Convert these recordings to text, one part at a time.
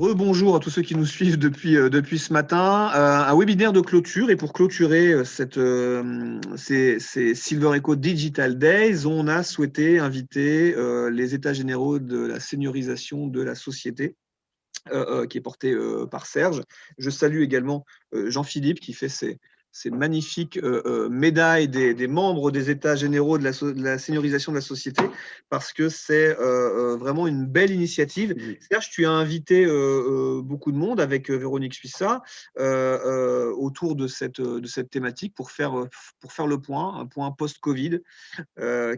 Rebonjour à tous ceux qui nous suivent depuis ce matin. Un webinaire de clôture, et pour clôturer ces Silver Eco Digital Days, on a souhaité inviter les états généraux de la seniorisation de la société, qui est porté par Serge. Je salue également Jean-Philippe qui fait ces magnifiques médailles des membres des états généraux de la seniorisation de la société, parce que c'est vraiment une belle initiative. Serge, tu as invité beaucoup de monde avec Véronique Suissa autour de cette thématique pour faire le point, un point post-Covid,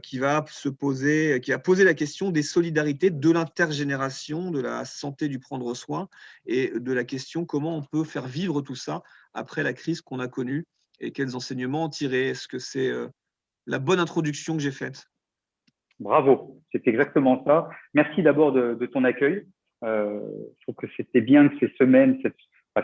qui a posé la question des solidarités, de l'intergénération, de la santé du prendre soin, et de la question comment on peut faire vivre tout ça après la crise qu'on a connue, et quels enseignements en tirer. Est-ce que c'est la bonne introduction que j'ai faite? Bravo, c'est exactement ça. Merci d'abord de ton accueil. Je trouve que c'était bien que ces semaines, c'est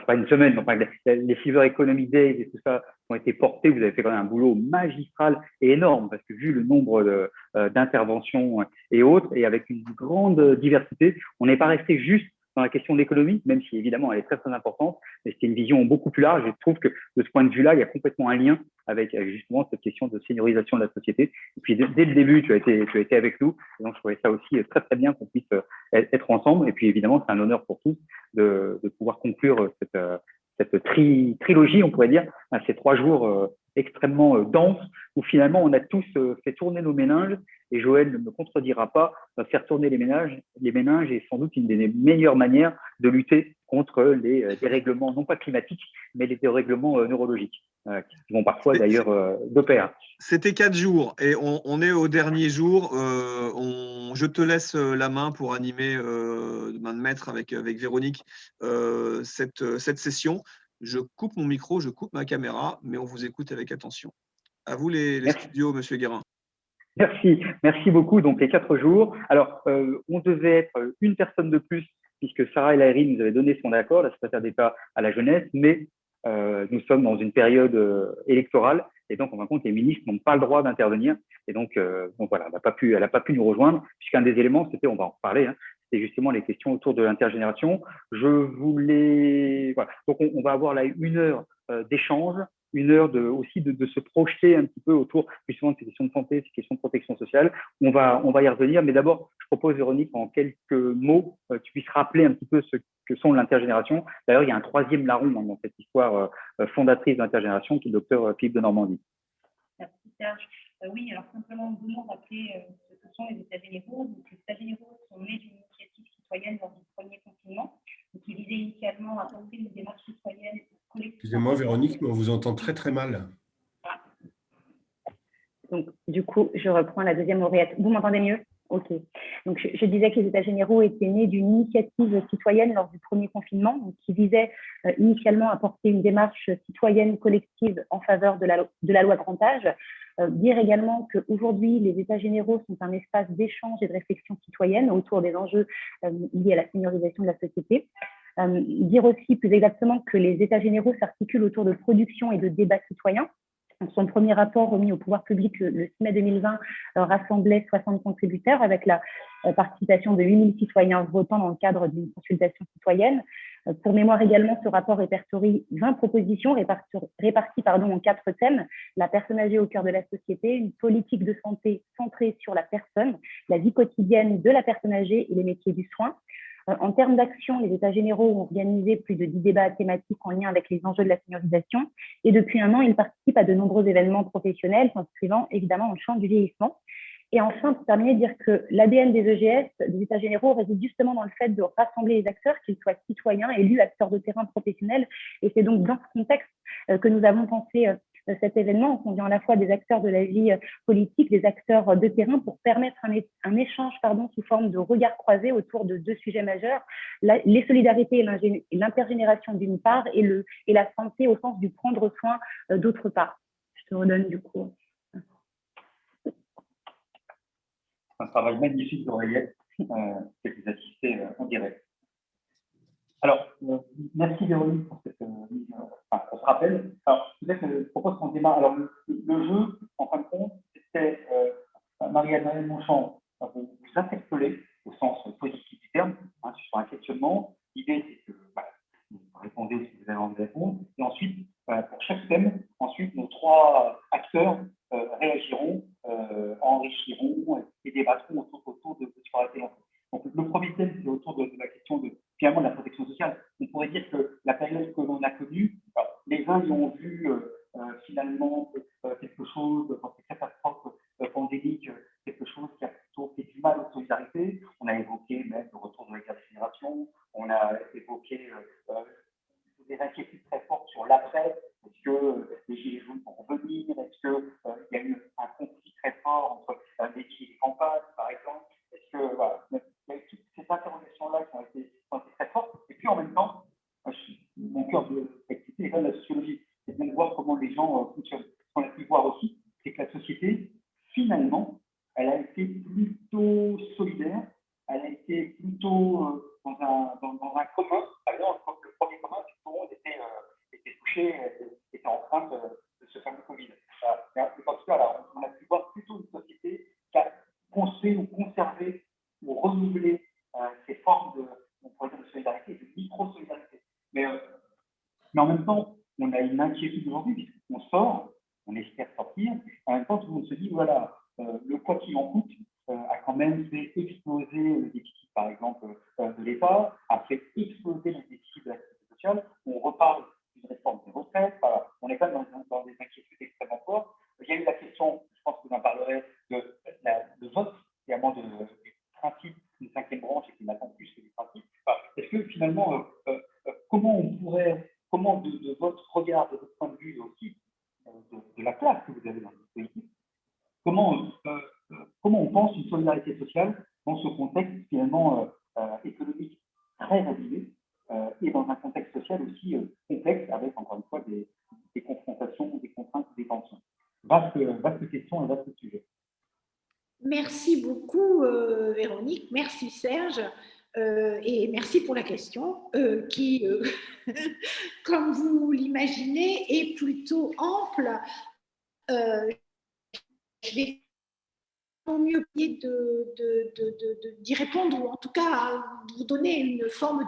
pas une semaine, enfin, les Silver Economy Days et tout ça ont été portés. Vous avez fait quand même un boulot magistral et énorme, parce que vu le nombre d'interventions et autres, et avec une grande diversité, on n'est pas resté juste dans la question de l'économie, même si évidemment elle est très très importante, mais c'était une vision beaucoup plus large. Je trouve que de ce point de vue-là, il y a complètement un lien avec justement cette question de seniorisation de la société. Et puis dès le début, tu as été avec nous, et donc je trouvais ça aussi très très bien qu'on puisse être ensemble. Et puis évidemment, c'est un honneur pour tous de pouvoir conclure cette trilogie, on pourrait dire, à ces 3 jours extrêmement denses, où finalement on a tous fait tourner nos méninges. Et Joël ne me contredira pas, faire tourner les méninges est sans doute une des meilleures manières de lutter contre les dérèglements, non pas climatiques, mais les dérèglements neurologiques, qui vont parfois d'ailleurs de pair. C'était 4 jours, et on est au dernier jour. Je te laisse la main pour animer, main de maître avec Véronique, cette session. Je coupe mon micro, je coupe ma caméra, mais on vous écoute avec attention. À vous les studios, Monsieur Guérin. Merci beaucoup. Donc les 4 jours. Alors, on devait être une personne de plus, puisque Sarah El Haïry nous avait donné son accord, la secrétaire d'État à la jeunesse, mais nous sommes dans une période électorale, et donc en fin de compte, les ministres n'ont pas le droit d'intervenir, et donc voilà, elle n'a pas pu nous rejoindre, puisqu'un des éléments, c'était, on va en reparler, c'était justement les questions autour de l'intergénération. Voilà. Donc on va avoir là 1 heure d'échange, 1 heure aussi de se projeter un petit peu autour justement de ces questions de santé, ces questions de protection sociale. On va y revenir, mais d'abord, je propose, Véronique, en quelques mots, tu puisses rappeler un petit peu ce que sont l'intergénération. D'ailleurs, il y a un 3e larron dans cette histoire fondatrice de l'intergénération, qui est le docteur Philippe de Normandie. Merci Serge. Oui, alors simplement 2 mots rappeler ce que sont les états généraux. Donc, les états généraux sont nés d'une initiative citoyenne lors du premier confinement, qui visait initialement à porter une démarche citoyenne. Excusez-moi Véronique, mais on vous entend très très mal. Donc, du coup, je reprends la 2e lauréate. Vous m'entendez mieux? Ok. Donc, je disais que les états généraux étaient nés d'une initiative citoyenne lors du premier confinement, donc, qui visait initialement à porter une démarche citoyenne collective en faveur de la loi Grand Âge. Dire également qu'aujourd'hui, les états généraux sont un espace d'échange et de réflexion citoyenne autour des enjeux liés à la seniorisation de la société. Dire aussi plus exactement que les états généraux s'articulent autour de production et de débats citoyens. Son premier rapport remis au pouvoir public le 6 mai 2020 rassemblait 60 contributeurs, avec la participation de 8000 citoyens votants dans le cadre d'une consultation citoyenne. Pour mémoire également, ce rapport répertorie 20 propositions réparties en 4 thèmes: la personne âgée au cœur de la société, une politique de santé centrée sur la personne, la vie quotidienne de la personne âgée et les métiers du soin. En termes d'action, les états généraux ont organisé plus de 10 débats thématiques en lien avec les enjeux de la seniorisation, et depuis 1 an, ils participent à de nombreux événements professionnels s'inscrivant évidemment dans le champ du vieillissement. Et enfin, pour terminer, dire que l'ADN des EGS, des états généraux, réside justement dans le fait de rassembler les acteurs, qu'ils soient citoyens, élus, acteurs de terrain, professionnels. Et c'est donc dans ce contexte que nous avons pensé cet événement, en conviant à la fois des acteurs de la vie politique, des acteurs de terrain, pour permettre un échange sous forme de regard croisé autour de 2 sujets majeurs: les solidarités et l'intergénération d'une part, et la santé au sens du prendre soin d'autre part. Je te redonne du coup. Un travail magnifique d'Aurélien, que vous assistez en direct. Alors, merci Véronique pour pour ce rappel. Alors, je propose qu'on démarre. Alors, le jeu, en fin de compte, c'était Marie-Anne Monchamp, vous interpeller au sens positif du terme, sur un questionnement. L'idée, Pour chaque thème, ensuite, nos 3 acteurs réagiront, enrichiront et débattront autour de ce qui aura été lancé. Donc, le premier thème, c'est autour de la question finalement de la protection sociale. On pourrait dire que la période que l'on a connue, les uns y ont vu finalement quelque chose, dans ces catastrophes pandémiques, quelque chose qui a plutôt fait du mal aux solidarités. On a évoqué même le retour de la guerre des générations, on a évoqué des inquiétudes très fortes sur l'après. Est-ce que les gilets jaunes vont revenir? Est-ce qu'il y a eu un conflit très fort entre les gilets et les campagnes, par exemple? Est-ce que, voilà, il y a eu toutes ces interrogations-là qui ont été très fortes. Et puis en même temps, mon cœur d'activité est quand même la sociologie. C'est bien de voir comment les gens fonctionnent. Ce qu'on a pu voir aussi, c'est que la société, finalement, elle a été plutôt solidaire, elle a été plutôt dans un commun. Par exemple, le premier commun, c'est que tout le monde était touché, était empreinte de ce fameux Covid. Mais en tout cas, là, on a pu voir plutôt une société qui a construit ou conservé ou renouvelé ces formes on pourrait dire de solidarité, de micro-solidarité. Mais en même temps, on a une inquiétude aujourd'hui, puisqu'on sort, on espère sortir. En même temps, tout le monde se dit, voilà, le quoi qu'il en coûte a quand même fait exploser le déficit, par exemple, de l'État, a fait exploser le déficit de la sécurité sociale. On reparle d'une réforme des retraites. Voilà. On est quand même dans des inquiétudes extrêmement fortes. Il y a eu la question, je pense que vous en parlerez, de vote, également du principe d'une 5e branche et qui n'attend plus que du principe. Est-ce que finalement, comment de votre regard, de votre point de vue aussi, de la place que vous avez dans cette politique, comment on pense une solidarité sociale dans ce contexte finalement économique très abîmé et dans un contexte social aussi complexe avec, encore une fois, des confrontations, des contraintes, des tensions. Vaste question et vaste sujet. Merci beaucoup, Véronique. Merci, Serge. Et merci pour la question qui, comme vous l'imaginez, est plutôt ample. Je vais au mieux d'y répondre, ou en tout cas vous donner une forme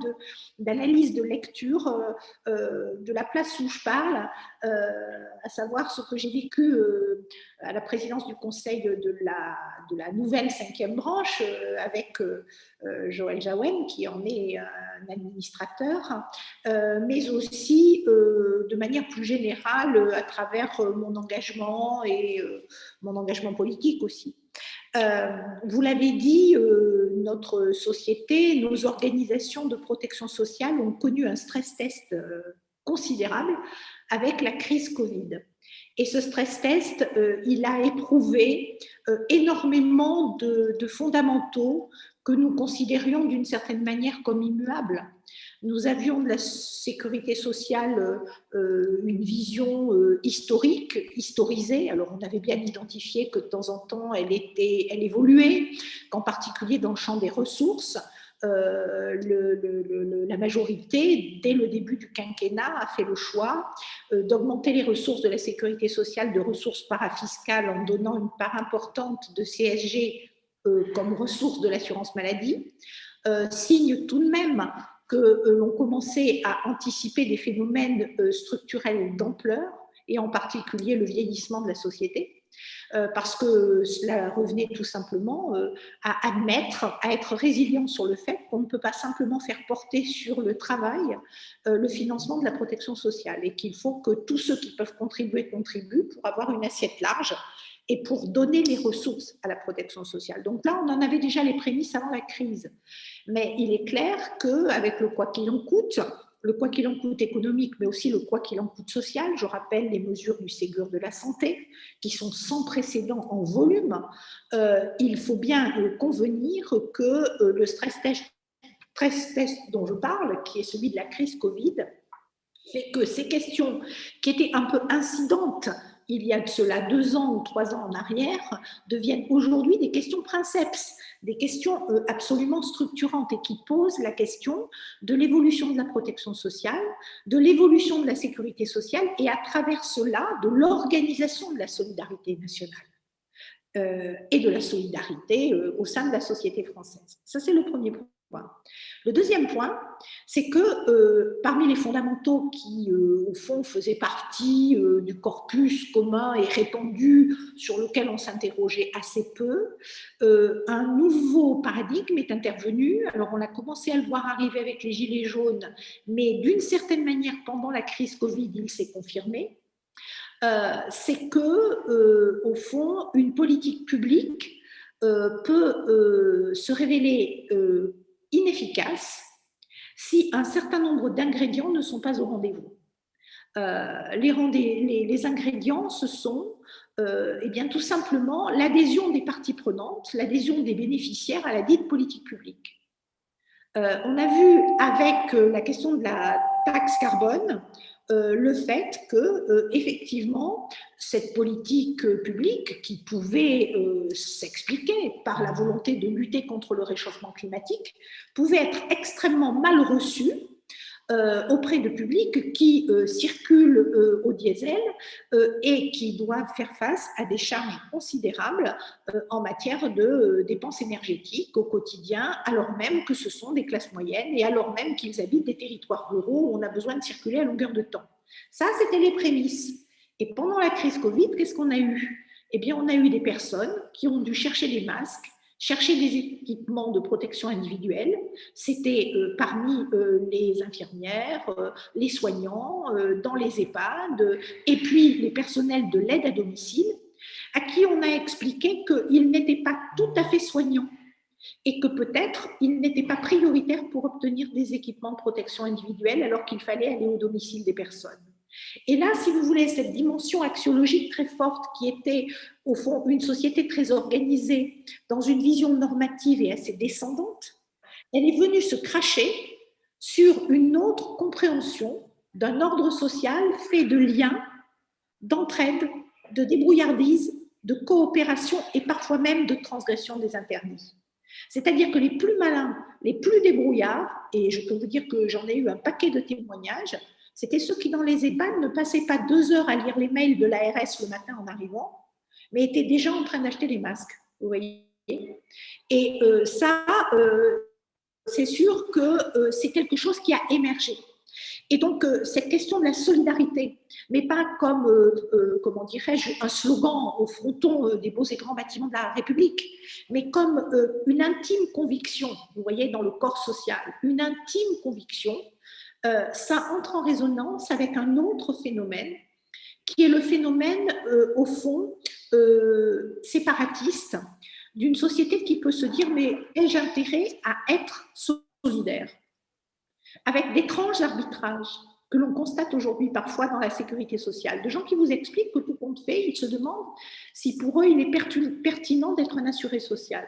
d'analyse de lecture de la place où je parle, à savoir ce que j'ai vécu à la présidence du conseil de la nouvelle 5e branche avec Joël Jaouen, qui en est un administrateur, mais aussi de manière plus générale à travers mon engagement et mon engagement politique aussi. Vous l'avez dit, notre société, nos organisations de protection sociale ont connu un stress test considérable avec la crise Covid. Et ce stress test, il a éprouvé énormément de fondamentaux que nous considérions d'une certaine manière comme immuables. Nous avions de la sécurité sociale une vision historique, historisée. Alors, on avait bien identifié que de temps en temps, elle évoluait, qu'en particulier dans le champ des ressources, la majorité, dès le début du quinquennat, a fait le choix d'augmenter les ressources de la sécurité sociale de ressources parafiscales en donnant une part importante de CSG comme ressource de l'assurance maladie, signe tout de même que l'on commençait à anticiper des phénomènes structurels d'ampleur, et en particulier le vieillissement de la société, parce que cela revenait tout simplement à admettre, à être résilient sur le fait qu'on ne peut pas simplement faire porter sur le travail le financement de la protection sociale, et qu'il faut que tous ceux qui peuvent contribuer contribuent pour avoir une assiette large et pour donner les ressources à la protection sociale. Donc là, on en avait déjà les prémices avant la crise. Mais il est clair qu'avec le quoi qu'il en coûte économique, mais aussi le quoi qu'il en coûte social, je rappelle les mesures du Ségur de la santé, qui sont sans précédent en volume, il faut bien convenir que le stress test dont je parle, qui est celui de la crise Covid, fait que ces questions qui étaient un peu incidentes il y a de cela 2 ans ou 3 ans en arrière, deviennent aujourd'hui des questions princeps, des questions absolument structurantes, et qui posent la question de l'évolution de la protection sociale, de l'évolution de la sécurité sociale, et à travers cela, de l'organisation de la solidarité nationale et de la solidarité au sein de la société française. Ça, c'est le premier point. Le deuxième point, c'est que parmi les fondamentaux qui, au fond, faisaient partie du corpus commun et répandu sur lequel on s'interrogeait assez peu, un nouveau paradigme est intervenu. Alors, on a commencé à le voir arriver avec les Gilets jaunes, mais d'une certaine manière, pendant la crise Covid, il s'est confirmé. C'est que, au fond, une politique publique peut se révéler inefficace si un certain nombre d'ingrédients ne sont pas au rendez-vous. Les ingrédients, ce sont eh bien, tout simplement l'adhésion des parties prenantes, l'adhésion des bénéficiaires à la dite politique publique. On a vu avec la question de la taxe carbone le fait que, effectivement, cette politique publique qui pouvait s'expliquer par la volonté de lutter contre le réchauffement climatique pouvait être extrêmement mal reçue auprès de publics qui circulent au diesel et qui doivent faire face à des charges considérables en matière de dépenses énergétiques au quotidien, alors même que ce sont des classes moyennes et alors même qu'ils habitent des territoires ruraux où on a besoin de circuler à longueur de temps. Ça, c'était les prémices. Et pendant la crise Covid, qu'est-ce qu'on a eu? Eh bien, on a eu des personnes qui ont dû chercher des masques, chercher des équipements de protection individuelle. C'était parmi les infirmières, les soignants, dans les EHPAD, et puis les personnels de l'aide à domicile, à qui on a expliqué qu'ils n'étaient pas tout à fait soignants et que peut-être ils n'étaient pas prioritaires pour obtenir des équipements de protection individuelle alors qu'il fallait aller au domicile des personnes. Et là, si vous voulez, cette dimension axiologique très forte qui était, au fond, une société très organisée dans une vision normative et assez descendante, elle est venue se cracher sur une autre compréhension d'un ordre social fait de liens, d'entraide, de débrouillardise, de coopération et parfois même de transgression des interdits. C'est-à-dire que les plus malins, les plus débrouillards, et je peux vous dire que j'en ai eu un paquet de témoignages, c'était ceux qui, dans les EHPAD, ne passaient pas 2 heures à lire les mails de l'ARS le matin en arrivant, mais étaient déjà en train d'acheter des masques. Vous voyez ? Et ça, c'est sûr que c'est quelque chose qui a émergé. Et donc, cette question de la solidarité, mais pas comme, comment dirais-je, un slogan au fronton des beaux et grands bâtiments de la République, mais comme une intime conviction, vous voyez, dans le corps social, une intime conviction, ça entre en résonance avec un autre phénomène, qui est le phénomène, au fond, séparatiste, d'une société qui peut se dire, mais ai-je intérêt à être solidaire ? Avec d'étranges arbitrages que l'on constate aujourd'hui parfois dans la sécurité sociale, de gens qui vous expliquent que tout compte fait, ils se demandent si pour eux il est pertinent d'être un assuré social.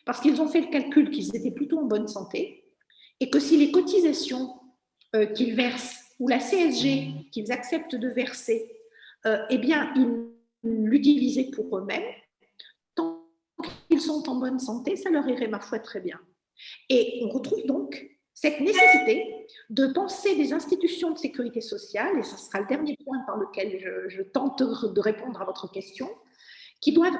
Parce qu'ils ont fait le calcul qu'ils étaient plutôt en bonne santé et que si les cotisations qu'ils versent ou la CSG qu'ils acceptent de verser, eh bien, ils l'utilisaient pour eux-mêmes, tant qu'ils sont en bonne santé, ça leur irait, ma foi, très bien. Et on retrouve donc cette nécessité de penser des institutions de sécurité sociale, et ce sera le dernier point par lequel je tente de répondre à votre question, qui doivent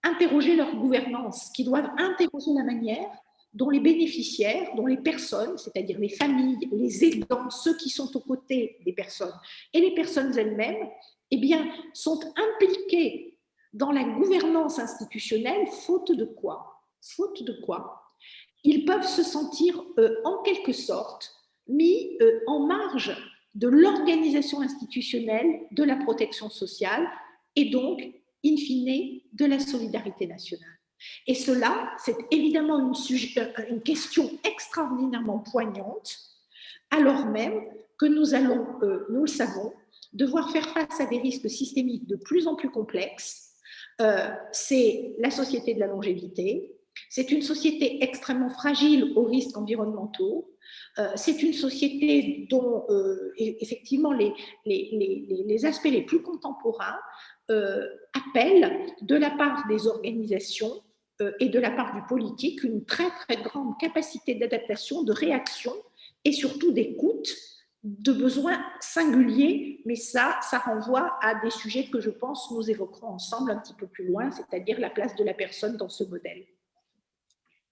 interroger leur gouvernance, qui doivent interroger la manière dont les bénéficiaires, dont les personnes, c'est-à-dire les familles, les aidants, ceux qui sont aux côtés des personnes et les personnes elles-mêmes, eh bien, sont impliqués dans la gouvernance institutionnelle, faute de quoi? Faute de quoi? Ils peuvent se sentir en quelque sorte mis en marge de l'organisation institutionnelle de la protection sociale et donc, in fine, de la solidarité nationale. Et cela, c'est évidemment une question extraordinairement poignante, alors même que nous allons, nous le savons, devoir faire face à des risques systémiques de plus en plus complexes. C'est la société de la longévité, c'est une société extrêmement fragile aux risques environnementaux, c'est une société dont effectivement les aspects les plus contemporains appellent de la part des organisations et de la part du politique une très très grande capacité d'adaptation, de réaction et surtout d'écoute de besoins singuliers, mais ça renvoie à des sujets que je pense nous évoquerons ensemble un petit peu plus loin, c'est-à-dire la place de la personne dans ce modèle.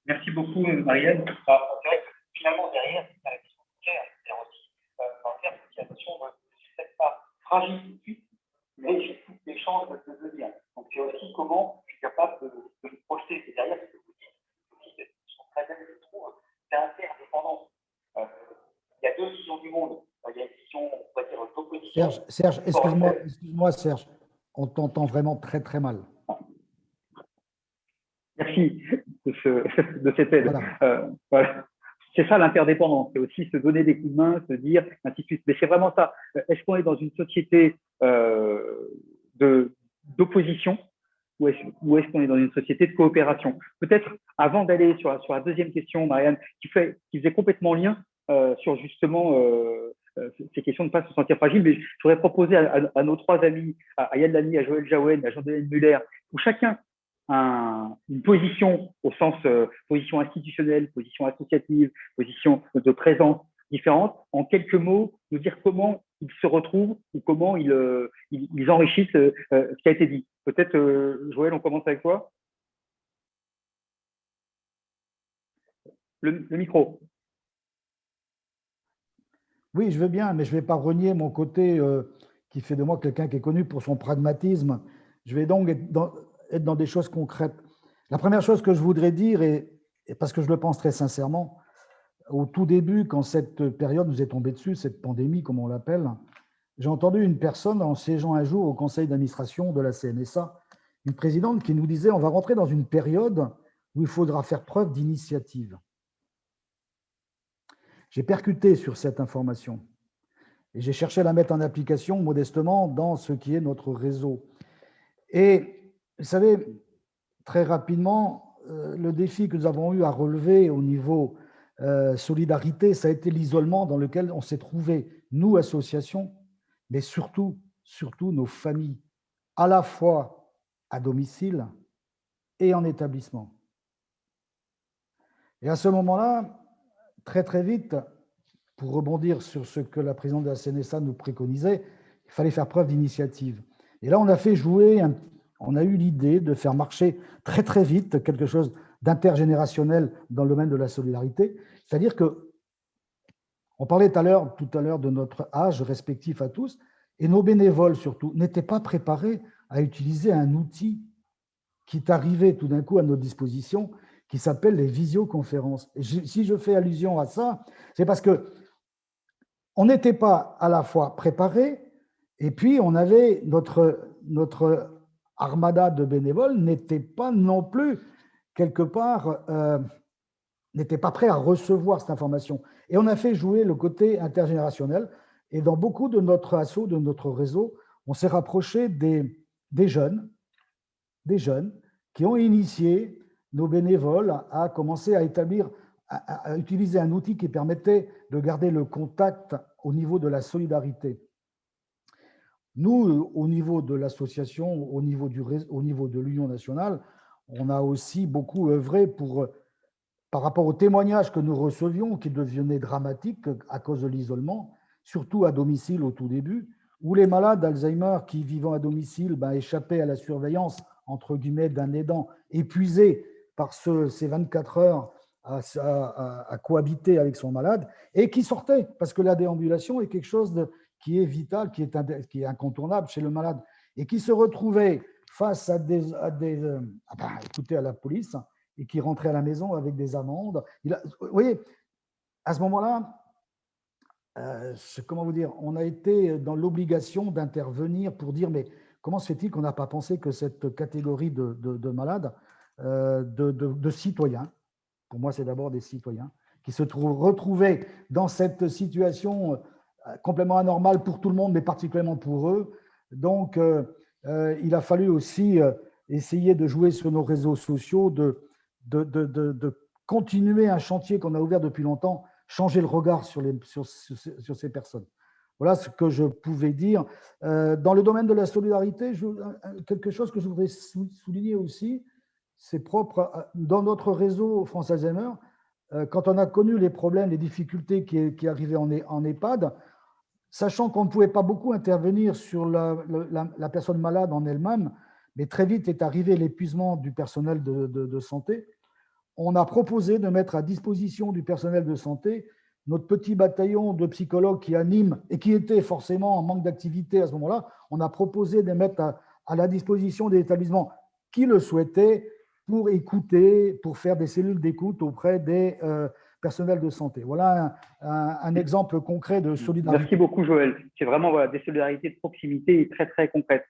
Merci beaucoup, Marianne. C'est vrai que finalement, derrière, c'est la question de claire. C'est aussi dans le clair, c'est la notion de peut-être pas fragile tout de suite, mais j'ai toutes les chances de devenir. Donc, c'est aussi comment je suis capable de me projeter. Et derrière, ce que vous dites, c'est très bien, je trouve, c'est interdépendant. Il y a deux visions du monde. Il y a une vision, on va dire, d'opposition. Serge, excuse-moi, Serge, on t'entend vraiment très, très mal. Merci de cette aide. Voilà. Voilà. C'est ça l'interdépendance, c'est aussi se donner des coups de main, se dire, ainsi de suite. Mais c'est vraiment ça. Est-ce qu'on est dans une société d'opposition ou est-ce qu'on est dans une société de coopération? Peut-être, avant d'aller sur la deuxième question, Marianne, qui faisait complètement lien sur justement ces questions de ne pas se sentir fragile, mais je voudrais proposer à nos trois amis, à Yann Lamy, à Joël Jaouen, à Jean-Denis Muller, où chacun une position au sens position institutionnelle, position associative, position de présence différente, en quelques mots, nous dire comment ils se retrouvent ou comment ils enrichissent ce qui a été dit. Peut-être, Joël, on commence avec toi. Le micro. Oui, je veux bien, mais je ne vais pas renier mon côté qui fait de moi quelqu'un qui est connu pour son pragmatisme. Je vais donc être dans des choses concrètes. La première chose que je voudrais dire, et parce que je le pense très sincèrement, au tout début, quand cette période nous est tombée dessus, cette pandémie, comme on l'appelle, j'ai entendu une personne en siégeant un jour au conseil d'administration de la CNSA, une présidente qui nous disait « on va rentrer dans une période où il faudra faire preuve d'initiative ». J'ai percuté sur cette information et j'ai cherché à la mettre en application modestement dans ce qui est notre réseau. Et vous savez, très rapidement, le défi que nous avons eu à relever au niveau solidarité, ça a été l'isolement dans lequel on s'est trouvé, nous, associations, mais surtout nos familles, à la fois à domicile et en établissement. Et à ce moment-là, très très vite, pour rebondir sur ce que la présidente de la CNSA nous préconisait, il fallait faire preuve d'initiative. Et là, on a fait jouer, on a eu l'idée de faire marcher très très vite quelque chose d'intergénérationnel dans le domaine de la solidarité. C'est-à-dire que, on parlait tout à l'heure de notre âge respectif à tous, et nos bénévoles surtout n'étaient pas préparés à utiliser un outil qui est arrivé tout d'un coup à notre disposition, qui s'appelle les visioconférences. Et si je fais allusion à ça, c'est parce que on n'était pas à la fois préparés, et puis on avait notre armada de bénévoles n'était pas non plus quelque part, n'était pas prêt à recevoir cette information. Et on a fait jouer le côté intergénérationnel. Et dans beaucoup de notre asso, de notre réseau, on s'est rapproché des jeunes qui ont initié nos bénévoles à commencer à utiliser un outil qui permettait de garder le contact au niveau de la solidarité. Nous, au niveau de l'association, au niveau de l'Union nationale, on a aussi beaucoup œuvré par rapport aux témoignages que nous recevions, qui devenaient dramatiques à cause de l'isolement, surtout à domicile au tout début, où les malades d'Alzheimer qui vivant à domicile échappaient à la surveillance, entre guillemets, d'un aidant épuisé par ces 24 heures à cohabiter avec son malade, et qui sortaient, parce que la déambulation est quelque chose qui est vital, qui est incontournable chez le malade, et qui se retrouvaient face à écoutez, à la police, et qui rentraient à la maison avec des amendes. Vous voyez, à ce moment-là, comment vous dire, on a été dans l'obligation d'intervenir pour dire, mais comment se fait-il qu'on n'a pas pensé que cette catégorie de malades, de citoyens, pour moi c'est d'abord des citoyens, qui se retrouvaient dans cette situation complètement anormale pour tout le monde, mais particulièrement pour eux. Donc, il a fallu aussi essayer de jouer sur nos réseaux sociaux, de continuer un chantier qu'on a ouvert depuis longtemps, changer le regard sur ces personnes. Voilà ce que je pouvais dire. Dans le domaine de la solidarité, quelque chose que je voudrais souligner aussi, c'est propre dans notre réseau France Alzheimer, quand on a connu les problèmes, les difficultés qui arrivaient en EHPAD, sachant qu'on ne pouvait pas beaucoup intervenir sur la personne malade en elle-même, mais très vite est arrivé l'épuisement du personnel de santé. on a proposé de mettre à disposition du personnel de santé notre petit bataillon de psychologues qui animent et qui était forcément en manque d'activité à ce moment-là. On a proposé de mettre à la disposition des établissements qui le souhaitaient pour écouter, pour faire des cellules d'écoute auprès des personnels de santé. Voilà un exemple concret de solidarité. Merci beaucoup, Joël. C'est vraiment des solidarités de proximité très, très concrètes.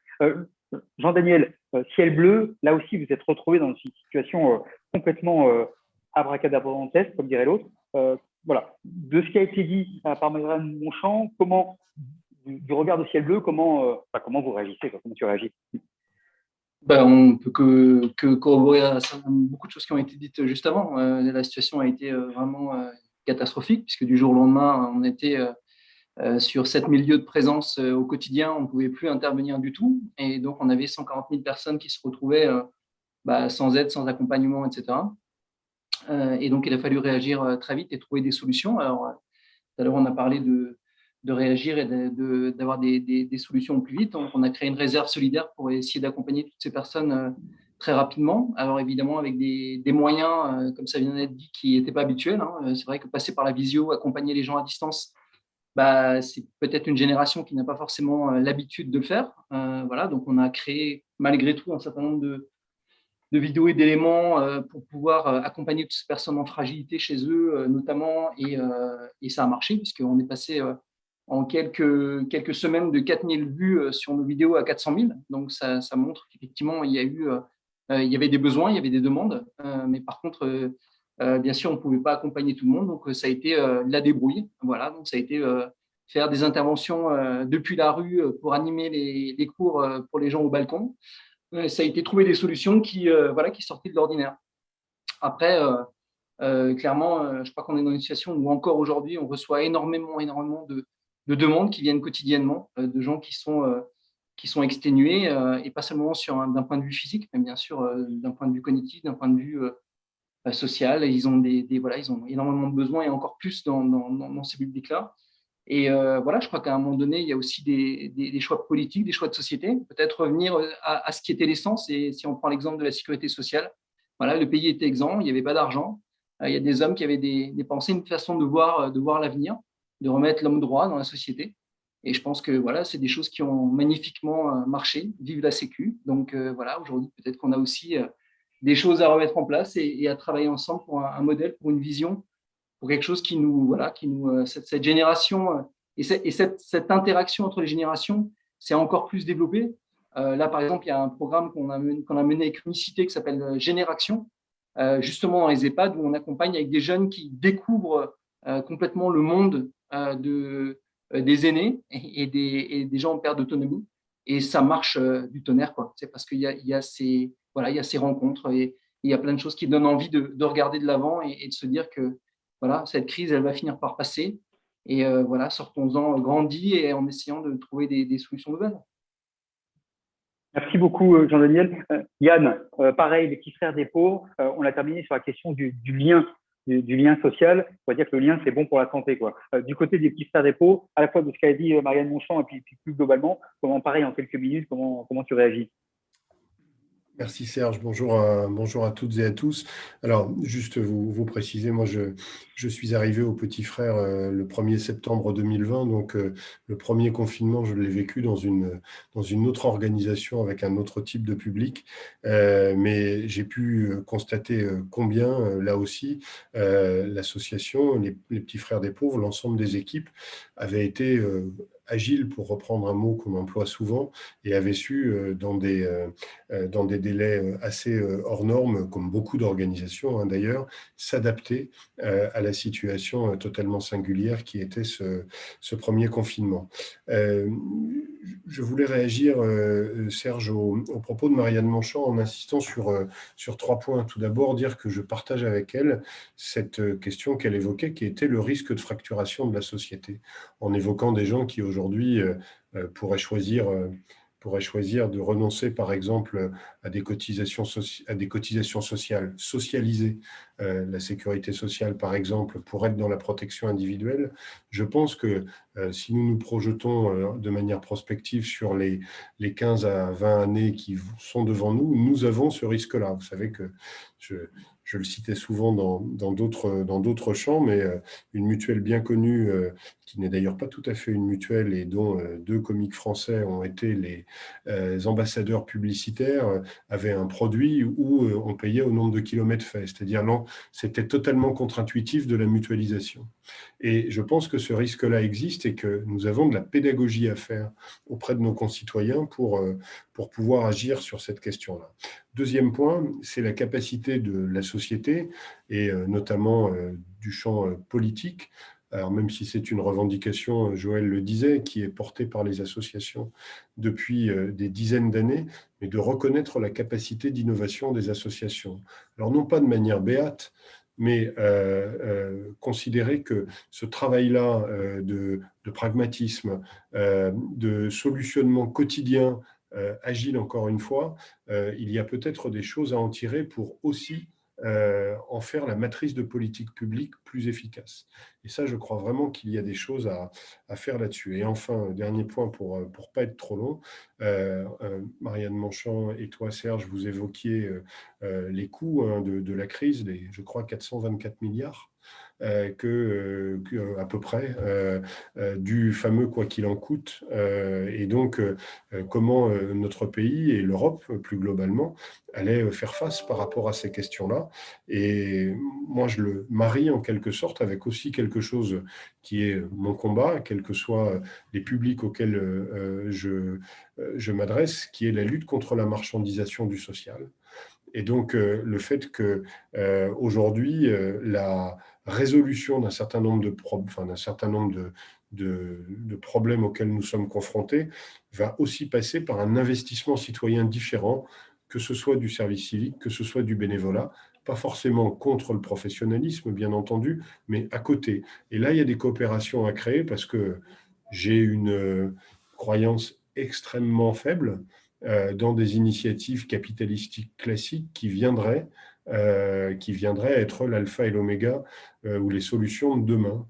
Jean-Daniel, Ciel Bleu, là aussi, vous êtes retrouvé dans une situation complètement abracadabrantesque, comme dirait l'autre. Voilà. De ce qui a été dit par Marianne Monchamp, du regard de Ciel Bleu, comment vous réagissez, comment tu réagis? On ne peut que corroborer à beaucoup de choses qui ont été dites juste avant. La situation a été vraiment catastrophique, puisque du jour au lendemain, on était sur 7000 lieux de présence au quotidien, on ne pouvait plus intervenir du tout. Et donc, on avait 140 000 personnes qui se retrouvaient sans aide, sans accompagnement, etc. Et donc, il a fallu réagir très vite et trouver des solutions. Alors, tout à l'heure, on a parlé de réagir et d'avoir des solutions au plus vite. Donc, on a créé une réserve solidaire pour essayer d'accompagner toutes ces personnes très rapidement. Alors, évidemment, avec des moyens, comme ça vient d'être dit, qui n'étaient pas habituels. C'est vrai que passer par la visio, accompagner les gens à distance, c'est peut-être une génération qui n'a pas forcément l'habitude de le faire. Voilà, donc, on a créé, malgré tout, un certain nombre de vidéos et d'éléments pour pouvoir accompagner toutes ces personnes en fragilité chez eux, notamment. Et ça a marché, puisqu'on est passé en quelques semaines de 4000 vues sur nos vidéos à 400 000. Donc, ça montre qu'effectivement, il y avait des besoins, il y avait des demandes. Mais par contre, bien sûr, on ne pouvait pas accompagner tout le monde. Donc, ça a été la débrouille. Voilà, donc ça a été faire des interventions depuis la rue pour animer les cours pour les gens au balcon. Ça a été trouver des solutions qui sortaient de l'ordinaire. Après, clairement, je crois qu'on est dans une situation où encore aujourd'hui, on reçoit énormément de demandes qui viennent quotidiennement, de gens qui sont exténués, et pas seulement d'un point de vue physique, mais bien sûr d'un point de vue cognitif, d'un point de vue social. Ils ont ils ont énormément de besoins, et encore plus dans ces publics-là. Et je crois qu'à un moment donné, il y a aussi des choix politiques, des choix de société. Peut-être revenir à ce qui était l'essence. Et si on prend l'exemple de la sécurité sociale, voilà, le pays était exempt, il n'y avait pas d'argent. Il y a des hommes qui avaient des pensées, une façon de voir l'avenir, de remettre l'homme droit dans la société. Et je pense que c'est des choses qui ont magnifiquement marché. Vive la Sécu. Donc aujourd'hui, peut-être qu'on a aussi des choses à remettre en place et à travailler ensemble pour un modèle, pour une vision, pour quelque chose qui cette génération et cette interaction entre les générations s'est encore plus développée. Là, par exemple, il y a un programme qu'on a mené avec Unicité qui s'appelle Génération, justement dans les EHPAD, où on accompagne avec des jeunes qui découvrent complètement le monde des aînés et des gens en perte d'autonomie. Et ça marche du tonnerre, quoi. C'est parce qu'il y a ces rencontres et il y a plein de choses qui donnent envie de regarder de l'avant et de se dire que cette crise, elle va finir par passer. Et sortons-en grandis et en essayant de trouver des solutions nouvelles. Merci beaucoup, Jean-Daniel. Yann, pareil, les petits frères des pauvres, on a terminé sur la question du lien social. On va dire que le lien, c'est bon pour la santé, quoi. Du côté des petits frères des pauvres, à la fois de ce qu'a dit Marianne Monchamp et puis plus globalement, pareil, en quelques minutes, comment tu réagis? Merci Serge, bonjour à toutes et à tous. Alors, juste vous préciser, moi je suis arrivé au Petit Frère le 1er septembre 2020, donc le premier confinement, je l'ai vécu dans une autre organisation avec un autre type de public, mais j'ai pu constater combien, là aussi, l'association, les Petits Frères des Pauvres, l'ensemble des équipes avaient été agile, pour reprendre un mot qu'on emploie souvent, et avait su, dans des délais assez hors normes, comme beaucoup d'organisations d'ailleurs, s'adapter à la situation totalement singulière qui était ce premier confinement. Je voulais réagir, Serge, au propos de Marianne Monchamp en insistant sur 3 points. Tout d'abord, dire que je partage avec elle cette question qu'elle évoquait, qui était le risque de fracturation de la société, en évoquant des gens qui aujourd'hui pourraient choisir de renoncer, par exemple, à des cotisations sociales, socialiser la sécurité sociale, par exemple, pour être dans la protection individuelle. Je pense que si nous nous projetons de manière prospective sur les 15 à 20 années qui sont devant nous, nous avons ce risque-là. Vous savez que je le citais souvent dans d'autres champs, mais une mutuelle bien connue, qui n'est d'ailleurs pas tout à fait une mutuelle et dont 2 comiques français ont été les ambassadeurs publicitaires, avait un produit où on payait au nombre de kilomètres faits. C'est-à-dire, non, c'était totalement contre-intuitif de la mutualisation. Et je pense que ce risque-là existe et que nous avons de la pédagogie à faire auprès de nos concitoyens pour pouvoir agir sur cette question-là. Deuxième point, c'est la capacité de la société et notamment du champ politique. Alors même si c'est une revendication, Joël le disait, qui est portée par les associations depuis des dizaines d'années, mais de reconnaître la capacité d'innovation des associations. Alors non pas de manière béate, mais considérer que ce travail-là de pragmatisme, de solutionnement quotidien, agile encore une fois, il y a peut-être des choses à en tirer pour aussi en faire la matrice de politique publique plus efficace. Et ça, je crois vraiment qu'il y a des choses à faire là-dessus. Et enfin, dernier point pour pas être trop long, Marianne Manchant et toi, Serge, vous évoquiez les coûts de la crise, je crois 424 milliards. À peu près du fameux quoi qu'il en coûte, et donc comment notre pays et l'Europe plus globalement allaient faire face par rapport à ces questions-là. Et moi je le marie en quelque sorte avec aussi quelque chose qui est mon combat, quels que soient les publics auxquels je m'adresse, qui est la lutte contre la marchandisation du social. Et donc, le fait que aujourd'hui, la résolution d'un certain nombre de problèmes auxquels nous sommes confrontés va aussi passer par un investissement citoyen différent, que ce soit du service civique, que ce soit du bénévolat, pas forcément contre le professionnalisme, bien entendu, mais à côté. Et là, il y a des coopérations à créer parce que j'ai une croyance extrêmement faible dans des initiatives capitalistiques classiques qui viendraient être l'alpha et l'oméga ou les solutions de demain.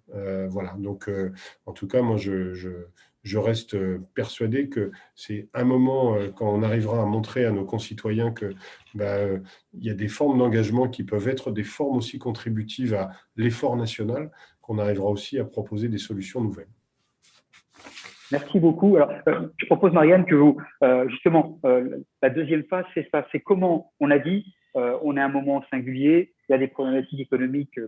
Voilà. Donc, en tout cas, moi, je reste persuadé que c'est un moment, quand on arrivera à montrer à nos concitoyens que il y a des formes d'engagement qui peuvent être des formes aussi contributives à l'effort national, qu'on arrivera aussi à proposer des solutions nouvelles. Merci beaucoup. Alors, je propose, Marianne, que vous, justement, la deuxième phase, c'est ça, c'est comment, on a dit, on est à un moment singulier, il y a des problématiques économiques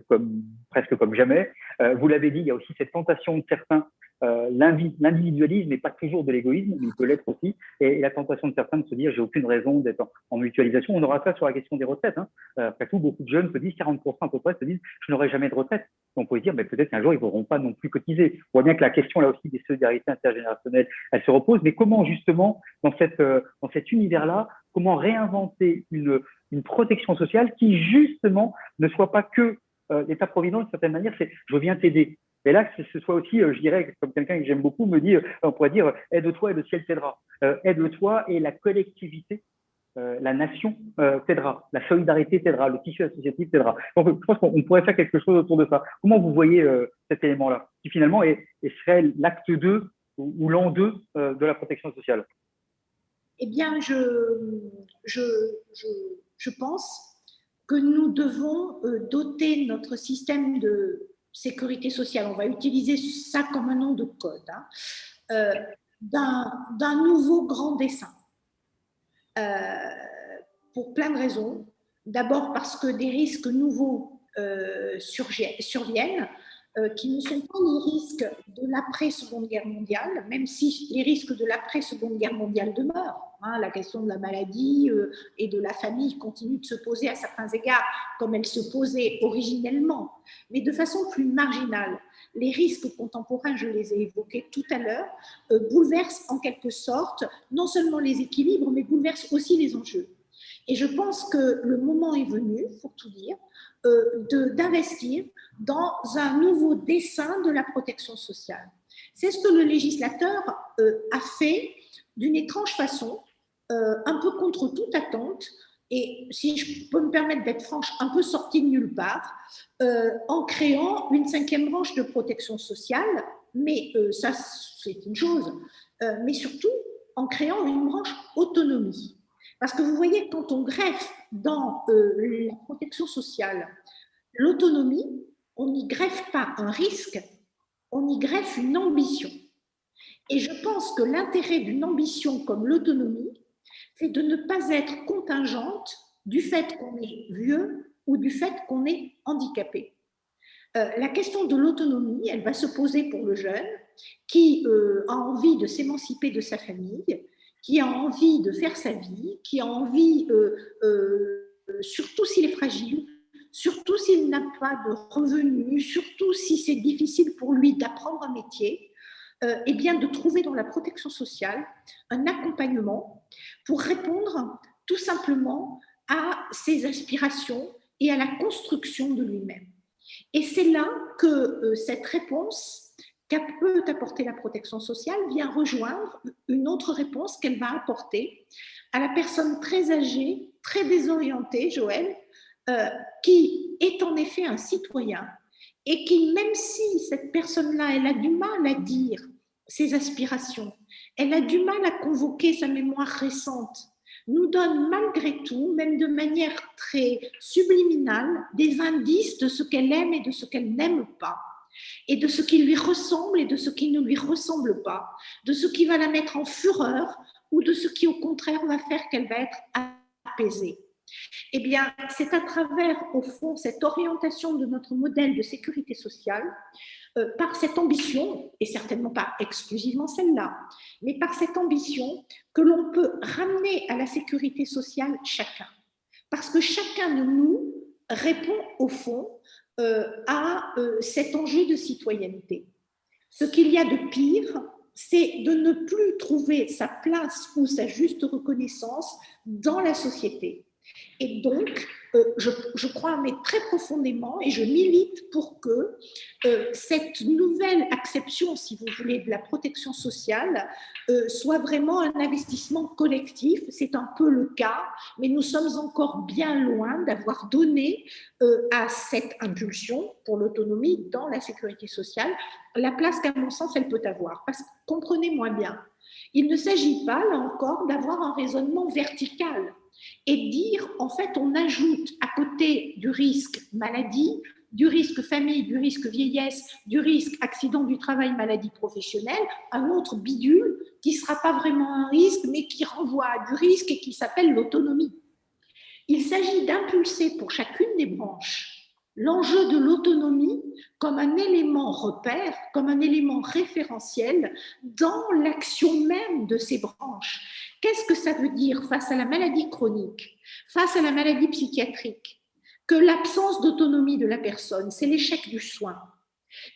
presque comme jamais. Vous l'avez dit, il y a aussi cette tentation de certains, l'individualisme n'est pas toujours de l'égoïsme, mais il peut l'être aussi, et la tentation de certains de se dire, j'ai aucune raison d'être en mutualisation. On aura ça sur la question des retraites. Hein. Après tout, beaucoup de jeunes se disent, 40% à peu près se disent, je n'aurai jamais de retraite. On peut dire, mais peut-être qu'un jour, ils ne pourront pas non plus cotiser. On voit bien que la question, là aussi, des solidarités intergénérationnelles, elle se repose. Mais comment, justement, dans cet univers-là, comment réinventer une protection sociale qui, justement, ne soit pas que l'État-providence, d'une certaine manière, c'est « je viens t'aider ». Et là, que ce soit aussi, je dirais, comme quelqu'un que j'aime beaucoup, me dit, on pourrait dire « aide-toi et le ciel t'aidera ». Aide-toi et la collectivité, la nation t'aidera, la solidarité t'aidera, le tissu associatif t'aidera. Donc, je pense qu'on pourrait faire quelque chose autour de ça. Comment vous voyez cet élément-là, qui finalement serait l'acte 2 ou l'an 2 de la protection sociale? Eh bien, je pense que nous devons doter notre système de sécurité sociale, on va utiliser ça comme un nom de code, hein, d'un nouveau grand dessein. Pour plein de raisons. D'abord parce que des risques nouveaux surviennent, qui ne sont pas les risques de l'après-Seconde Guerre mondiale, même si les risques de l'après-Seconde Guerre mondiale demeurent. Hein, la question de la maladie et de la famille continue de se poser à certains égards comme elle se posait originellement, mais de façon plus marginale. Les risques contemporains, je les ai évoqués tout à l'heure, bouleversent en quelque sorte non seulement les équilibres, mais bouleversent aussi les enjeux. Et je pense que le moment est venu, pour tout dire, d'investir dans un nouveau dessin de la protection sociale. C'est ce que le législateur a fait d'une étrange façon, un peu contre toute attente, et si je peux me permettre d'être franche, un peu sorti de nulle part, en créant une 5e branche de protection sociale, mais ça c'est une chose, mais surtout en créant une branche autonomie. Parce que vous voyez, quand on greffe dans la protection sociale l'autonomie, on n'y greffe pas un risque, on y greffe une ambition. Et je pense que l'intérêt d'une ambition comme l'autonomie, c'est de ne pas être contingente du fait qu'on est vieux ou du fait qu'on est handicapé. La question de l'autonomie, elle va se poser pour le jeune qui a envie de s'émanciper de sa famille, qui a envie de faire sa vie, qui a envie, surtout s'il est fragile, surtout s'il n'a pas de revenus, surtout si c'est difficile pour lui d'apprendre un métier, eh bien de trouver dans la protection sociale un accompagnement pour répondre tout simplement à ses aspirations et à la construction de lui-même. Et c'est là que cette réponse qu'a peut apporter la protection sociale vient rejoindre une autre réponse qu'elle va apporter à la personne très âgée, très désorientée, Joël, qui est en effet un citoyen et qui, même si cette personne-là, elle a du mal à dire ses aspirations, elle a du mal à convoquer sa mémoire récente, nous donne malgré tout, même de manière très subliminale, des indices de ce qu'elle aime et de ce qu'elle n'aime pas, et de ce qui lui ressemble et de ce qui ne lui ressemble pas, de ce qui va la mettre en fureur ou de ce qui, au contraire, va faire qu'elle va être apaisée. Eh bien, c'est à travers, au fond, cette orientation de notre modèle de sécurité sociale, par cette ambition, et certainement pas exclusivement celle-là, mais par cette ambition que l'on peut ramener à la sécurité sociale chacun. Parce que chacun de nous répond, au fond, à cet enjeu de citoyenneté. Ce qu'il y a de pire, c'est de ne plus trouver sa place ou sa juste reconnaissance dans la société. Et donc, je crois, mais très profondément, et je milite pour que cette nouvelle acception, si vous voulez, de la protection sociale soit vraiment un investissement collectif. C'est un peu le cas, mais nous sommes encore bien loin d'avoir donné à cette impulsion pour l'autonomie dans la sécurité sociale la place qu'à mon sens elle peut avoir. Parce que, comprenez-moi bien, il ne s'agit pas, là encore, d'avoir un raisonnement vertical et dire, en fait, on ajoute à côté du risque maladie, du risque famille, du risque vieillesse, du risque accident du travail, maladie professionnelle, un autre bidule qui ne sera pas vraiment un risque, mais qui renvoie à du risque et qui s'appelle l'autonomie. Il s'agit d'impulser pour chacune des branches l'enjeu de l'autonomie comme un élément repère, comme un élément référentiel dans l'action même de ces branches. Qu'est-ce que ça veut dire face à la maladie chronique, face à la maladie psychiatrique? Que l'absence d'autonomie de la personne, c'est l'échec du soin.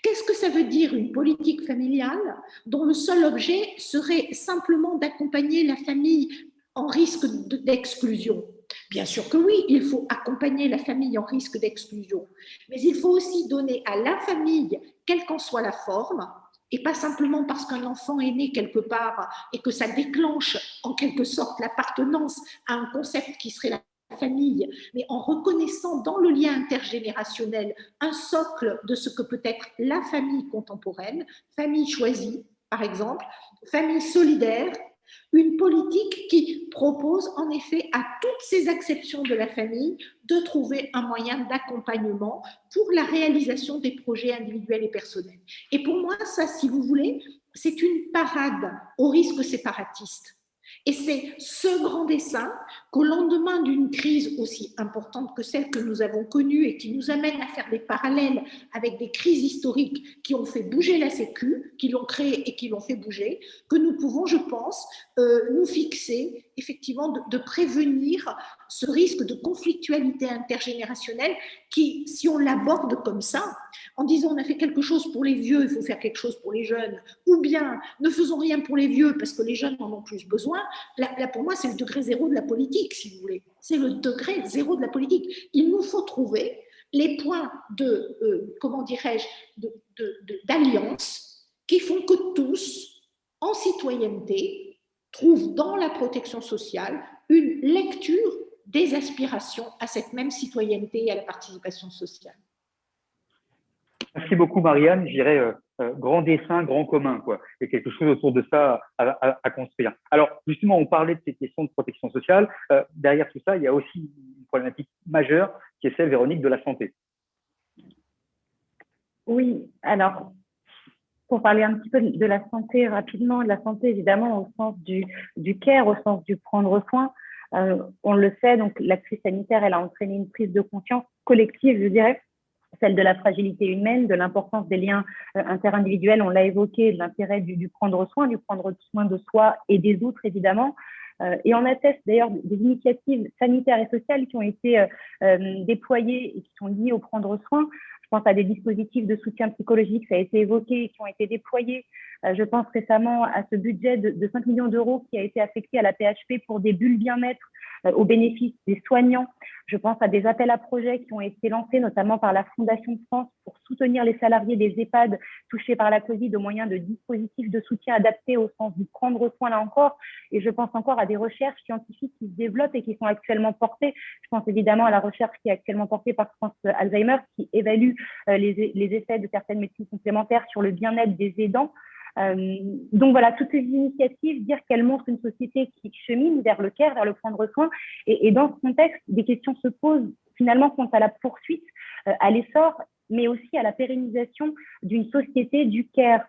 Qu'est-ce que ça veut dire une politique familiale dont le seul objet serait simplement d'accompagner la famille en risque d'exclusion? Bien sûr que oui, il faut accompagner la famille en risque d'exclusion, mais il faut aussi donner à la famille, quelle qu'en soit la forme, et pas simplement parce qu'un enfant est né quelque part et que ça déclenche en quelque sorte l'appartenance à un concept qui serait la famille, mais en reconnaissant dans le lien intergénérationnel un socle de ce que peut être la famille contemporaine, famille choisie par exemple, famille solidaire, une politique qui propose en effet à toutes ces acceptions de la famille de trouver un moyen d'accompagnement pour la réalisation des projets individuels et personnels. Et pour moi, ça, si vous voulez, c'est une parade au risque séparatiste. Et c'est ce grand dessein qu'au lendemain d'une crise aussi importante que celle que nous avons connue et qui nous amène à faire des parallèles avec des crises historiques qui ont fait bouger la Sécu, qui l'ont créée et qui l'ont fait bouger, que nous pouvons, je pense, nous fixer effectivement de prévenir ce risque de conflictualité intergénérationnelle qui, si on l'aborde comme ça, en disant on a fait quelque chose pour les vieux, il faut faire quelque chose pour les jeunes, ou bien ne faisons rien pour les vieux parce que les jeunes en ont plus besoin, là pour moi c'est le degré zéro de la politique, si vous voulez. C'est le degré zéro de la politique. Il nous faut trouver les points de, comment dirais-je, d'alliance qui font que tous, en citoyenneté, trouvent dans la protection sociale une lecture des aspirations à cette même citoyenneté et à la participation sociale. Merci beaucoup, Marianne. Je dirais grand dessin, grand commun, quoi. Il y a quelque chose autour de ça à construire. Alors, justement, on parlait de ces questions de protection sociale. Derrière tout ça, il y a aussi une problématique majeure qui est celle, Véronique, de la santé. Oui, alors, pour parler un petit peu de la santé rapidement, de la santé évidemment au sens du care, au sens du prendre soin, on le sait, donc la crise sanitaire, elle a entraîné une prise de conscience collective, je dirais, celle de la fragilité humaine, de l'importance des liens interindividuels, on l'a évoqué, de l'intérêt du prendre soin de soi et des autres évidemment. Et on atteste d'ailleurs des initiatives sanitaires et sociales qui ont été déployées et qui sont liées au prendre soin. Je pense à des dispositifs de soutien psychologique, ça a été évoqué, qui ont été déployés. Je pense récemment à ce budget de 5 millions d'euros qui a été affecté à la PHP pour des bulles bien-être au bénéfice des soignants. Je pense à des appels à projets qui ont été lancés notamment par la Fondation de France pour soutenir les salariés des EHPAD touchés par la Covid au moyen de dispositifs de soutien adaptés au sens du prendre soin là encore. Et je pense encore à des recherches scientifiques qui se développent et qui sont actuellement portées. Je pense évidemment à la recherche qui est actuellement portée par France Alzheimer qui évalue les effets de certaines médecines complémentaires sur le bien-être des aidants. Donc voilà, toutes ces initiatives, dire qu'elles montrent une société qui chemine vers le care, vers le prendre soin. Et dans ce contexte, des questions se posent finalement quant à la poursuite, à l'essor, mais aussi à la pérennisation d'une société du care.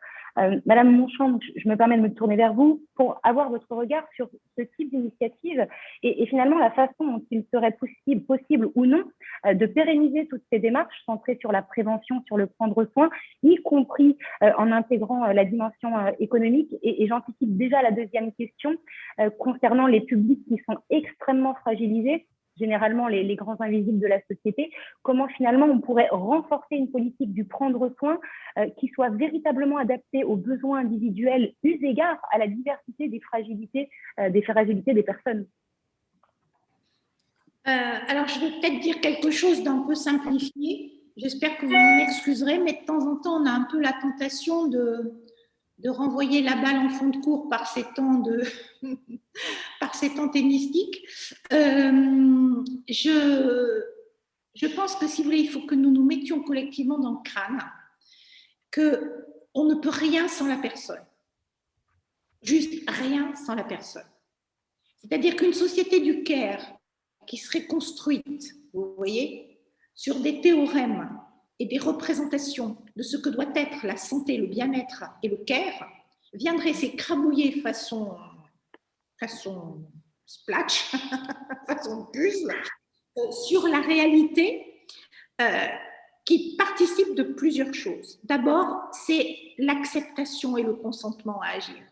Madame Monchamp, je me permets de me tourner vers vous pour avoir votre regard sur ce type d'initiative et finalement la façon dont il serait possible ou non de pérenniser toutes ces démarches centrées sur la prévention, sur le prendre soin, y compris en intégrant la dimension économique. Et j'anticipe déjà la deuxième question concernant les publics qui sont extrêmement fragilisés, généralement les grands invisibles de la société, comment finalement on pourrait renforcer une politique du prendre soin qui soit véritablement adaptée aux besoins individuels eu égard à la diversité des fragilités des personnes. Alors, je vais peut-être dire quelque chose d'un peu simplifié. J'espère que vous m'en excuserez, mais de temps en temps, on a un peu la tentation de renvoyer la balle en fond de cours par ces temps par ces temps tennistiques. Je pense que, si vous voulez, il faut que nous nous mettions collectivement dans le crâne qu'on ne peut rien sans la personne. Juste rien sans la personne. C'est-à-dire qu'une société du care qui serait construite, vous voyez, sur des théorèmes et des représentations de ce que doit être la santé, le bien-être et le care, viendrait s'écrabouiller façon splatch, façon puzzle, sur la réalité qui participe de plusieurs choses. D'abord, c'est l'acceptation et le consentement à agir.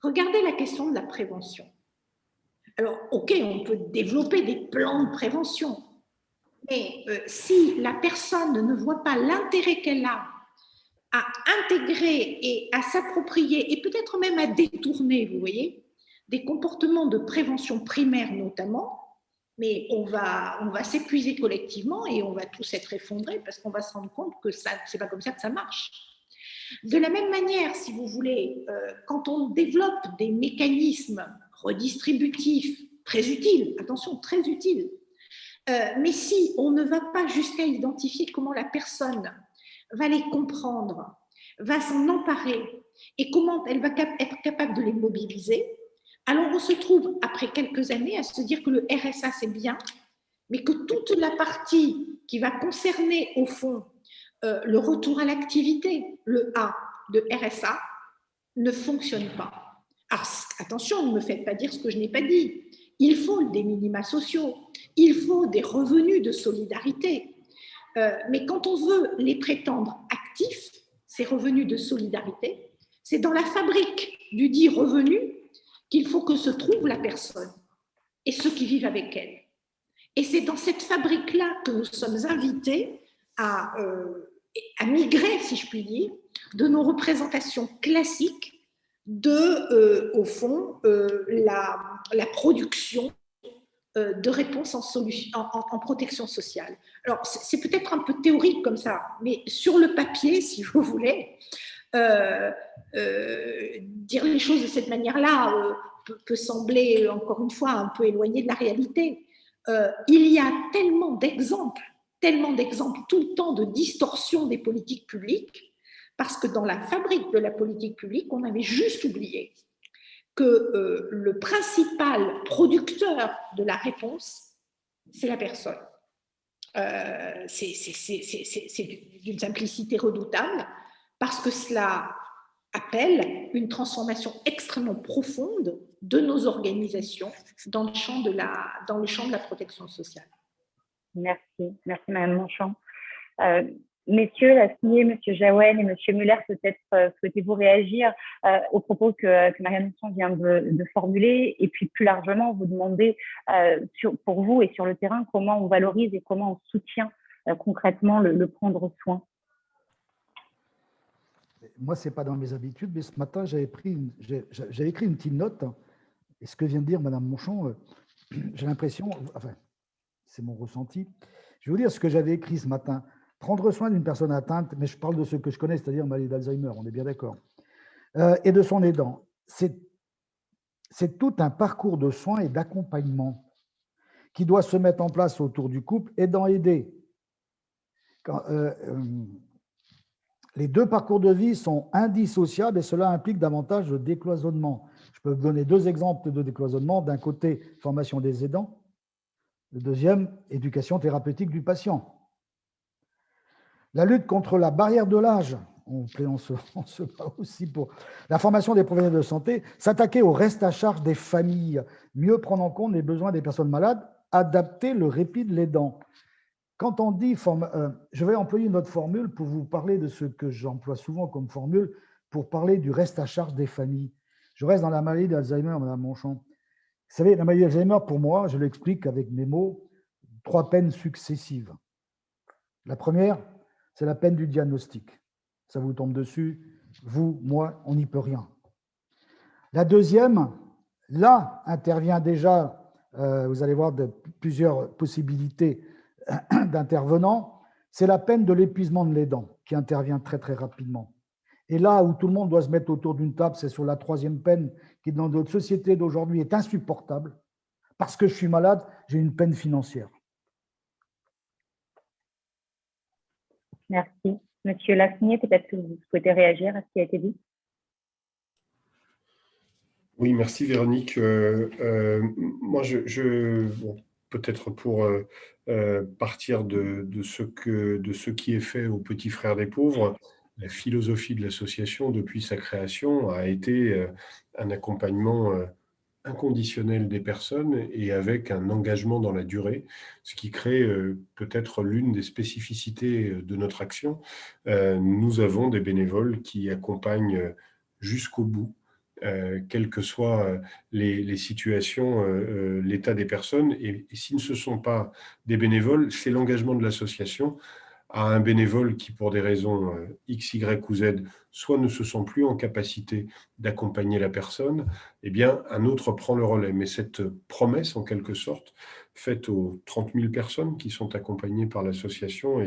Regardez la question de la prévention. Alors, ok, on peut développer des plans de prévention, mais si la personne ne voit pas l'intérêt qu'elle a à intégrer et à s'approprier, et peut-être même à détourner, vous voyez, des comportements de prévention primaire notamment, mais on va s'épuiser collectivement et on va tous être effondrés parce qu'on va se rendre compte que c'est pas comme ça que ça marche. De la même manière, si vous voulez, quand on développe des mécanismes redistributifs très utiles, attention, très utiles, mais si on ne va pas jusqu'à identifier comment la personne va les comprendre, va s'en emparer et comment elle va être capable de les mobiliser, alors on se trouve, après quelques années, à se dire que le RSA, c'est bien, mais que toute la partie qui va concerner, au fond, le retour à l'activité, le A de RSA, ne fonctionne pas. Alors, attention, ne me faites pas dire ce que je n'ai pas dit. Il faut des minima sociaux, il faut des revenus de solidarité. Mais quand on veut les prétendre actifs, ces revenus de solidarité, c'est dans la fabrique du dit revenu qu'il faut que se trouve la personne et ceux qui vivent avec elle. Et c'est dans cette fabrique-là que nous sommes invités à migrer, si je puis dire, de nos représentations classiques de, au fond, la production de réponses en protection sociale. Alors, c'est peut-être un peu théorique comme ça, mais sur le papier, si vous voulez, dire les choses de cette manière-là peut sembler, encore une fois, un peu éloigné de la réalité. Il y a tellement d'exemples tellement d'exemples tout le temps de distorsion des politiques publiques, parce que dans la fabrique de la politique publique, on avait juste oublié que le principal producteur de la réponse, c'est la personne. C'est d'une simplicité redoutable, parce que cela appelle une transformation extrêmement profonde de nos organisations dans le champ de la protection sociale. Merci Madame Monchamp. Messieurs Lassigné, Monsieur Jaouen et Monsieur Muller, peut-être souhaitez-vous réagir aux propos que Marianne Monchamp vient de formuler, et puis plus largement vous demander pour vous et sur le terrain comment on valorise et comment on soutient concrètement le prendre soin. Moi, ce n'est pas dans mes habitudes, mais ce matin, j'avais écrit une petite note, et ce que vient de dire Madame Monchamp, j'ai l'impression, enfin, c'est mon ressenti, je vais vous dire ce que j'avais écrit ce matin. Prendre soin d'une personne atteinte, mais je parle de ce que je connais, c'est-à-dire maladie d'Alzheimer, on est bien d'accord, et de son aidant. C'est tout un parcours de soins et d'accompagnement qui doit se mettre en place autour du couple, aidant-aidé. Les deux parcours de vie sont indissociables et cela implique davantage de décloisonnement. Je peux vous donner deux exemples de décloisonnement. D'un côté, formation des aidants. Le deuxième, éducation thérapeutique du patient. La lutte contre la barrière de l'âge, on se bat aussi pour la formation des professionnels de santé, s'attaquer au reste à charge des familles, mieux prendre en compte les besoins des personnes malades, adapter le répit de l'aidant. Quand on dit, je vais employer une autre formule pour vous parler de ce que j'emploie souvent comme formule pour parler du reste à charge des familles. Je reste dans la maladie d'Alzheimer, Madame Monchamp. Vous savez, la maladie d'Alzheimer, pour moi, je l'explique avec mes mots, 3 peines successives. La première, c'est la peine du diagnostic. Ça vous tombe dessus, vous, moi, on n'y peut rien. La deuxième, là intervient déjà, vous allez voir plusieurs possibilités d'intervenants, c'est la peine de l'épuisement de l'aidant qui intervient très très rapidement. Et là où tout le monde doit se mettre autour d'une table, c'est sur la troisième peine qui, dans notre société d'aujourd'hui, est insupportable. Parce que je suis malade, j'ai une peine financière. Merci. Monsieur Lassigné, peut-être que vous souhaitez réagir à ce qui a été dit. Oui, merci Véronique. Moi, peut-être pour partir de ce qui est fait au Petit Frère des Pauvres, la philosophie de l'association depuis sa création a été un accompagnement inconditionnel des personnes et avec un engagement dans la durée, ce qui crée peut-être l'une des spécificités de notre action. Nous avons des bénévoles qui accompagnent jusqu'au bout, quelles que soient les situations, l'état des personnes. Et si ce ne sont pas des bénévoles, c'est l'engagement de l'association à un bénévole qui, pour des raisons X, Y ou Z, soit ne se sent plus en capacité d'accompagner la personne, eh bien, un autre prend le relais. Mais cette promesse, en quelque sorte, faite aux 30 000 personnes qui sont accompagnées par l'association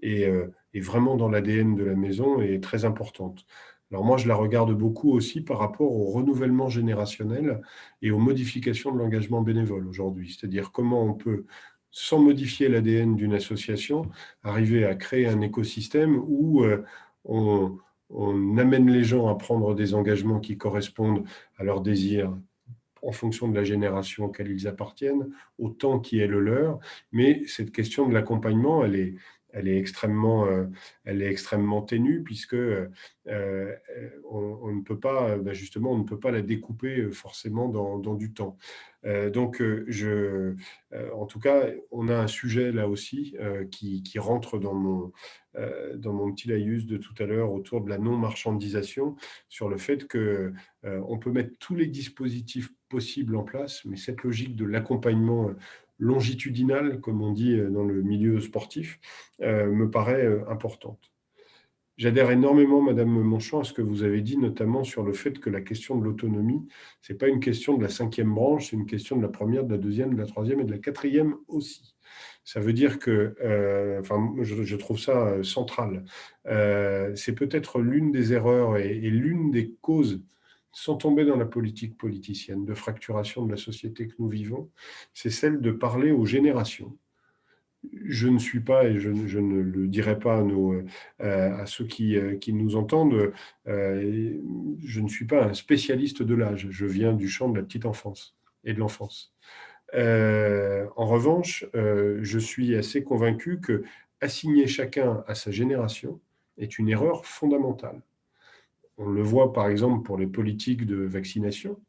est vraiment dans l'ADN de la maison et est très importante. Alors moi, je la regarde beaucoup aussi par rapport au renouvellement générationnel et aux modifications de l'engagement bénévole aujourd'hui. C'est-à-dire comment on peut, sans modifier l'ADN d'une association, arriver à créer un écosystème où on amène les gens à prendre des engagements qui correspondent à leurs désirs en fonction de la génération auquel ils appartiennent, au temps qui est le leur. Mais cette question de l'accompagnement, elle est extrêmement ténue puisque on ne peut pas, justement, on ne peut pas la découper forcément dans du temps. Donc, en tout cas, on a un sujet là aussi qui rentre dans mon petit laïus de tout à l'heure autour de la non-marchandisation, sur le fait qu'on peut mettre tous les dispositifs possibles en place, mais cette logique de l'accompagnement longitudinal, comme on dit dans le milieu sportif, me paraît importante. J'adhère énormément, Madame Monchamp, à ce que vous avez dit, notamment sur le fait que la question de l'autonomie, ce n'est pas une question de la 5e branche, c'est une question de la 1re, de la 2e, de la 3e et de la 4e aussi. Ça veut dire que, je trouve ça central. C'est peut-être l'une des erreurs et l'une des causes, sans tomber dans la politique politicienne, de fracturation de la société que nous vivons, c'est celle de parler aux générations. je ne suis pas, et je ne le dirai pas à ceux qui nous entendent, je ne suis pas un spécialiste de l'âge. Je viens du champ de la petite enfance et de l'enfance. En revanche, je suis assez convaincu que assigner chacun à sa génération est une erreur fondamentale. On le voit par exemple pour les politiques de vaccination.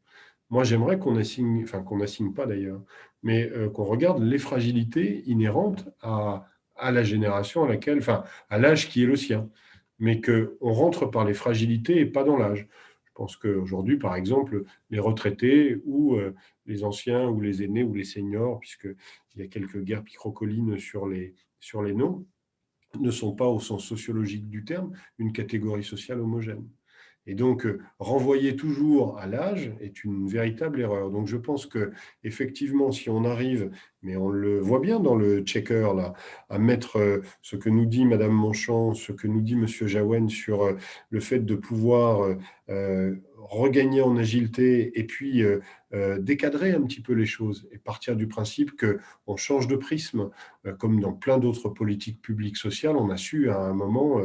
Moi, j'aimerais qu'on assigne, enfin qu'on n'assigne pas d'ailleurs, mais qu'on regarde les fragilités inhérentes à la génération à laquelle, enfin, à l'âge qui est le sien, mais qu'on rentre par les fragilités et pas dans l'âge. Je pense qu'aujourd'hui, par exemple, les retraités ou les anciens ou les aînés ou les seniors, puisqu'il y a quelques guerres picrocolines sur les noms, ne sont pas, au sens sociologique du terme, une catégorie sociale homogène. Et donc, renvoyer toujours à l'âge est une véritable erreur. Donc, je pense qu'effectivement, si on arrive, mais on le voit bien dans le checker, là, à mettre ce que nous dit Madame Monchamp, ce que nous dit Monsieur Jaouen sur le fait de pouvoir regagner en agilité et puis décadrer un petit peu les choses et partir du principe qu'on change de prisme, comme dans plein d'autres politiques publiques sociales, on a su à un moment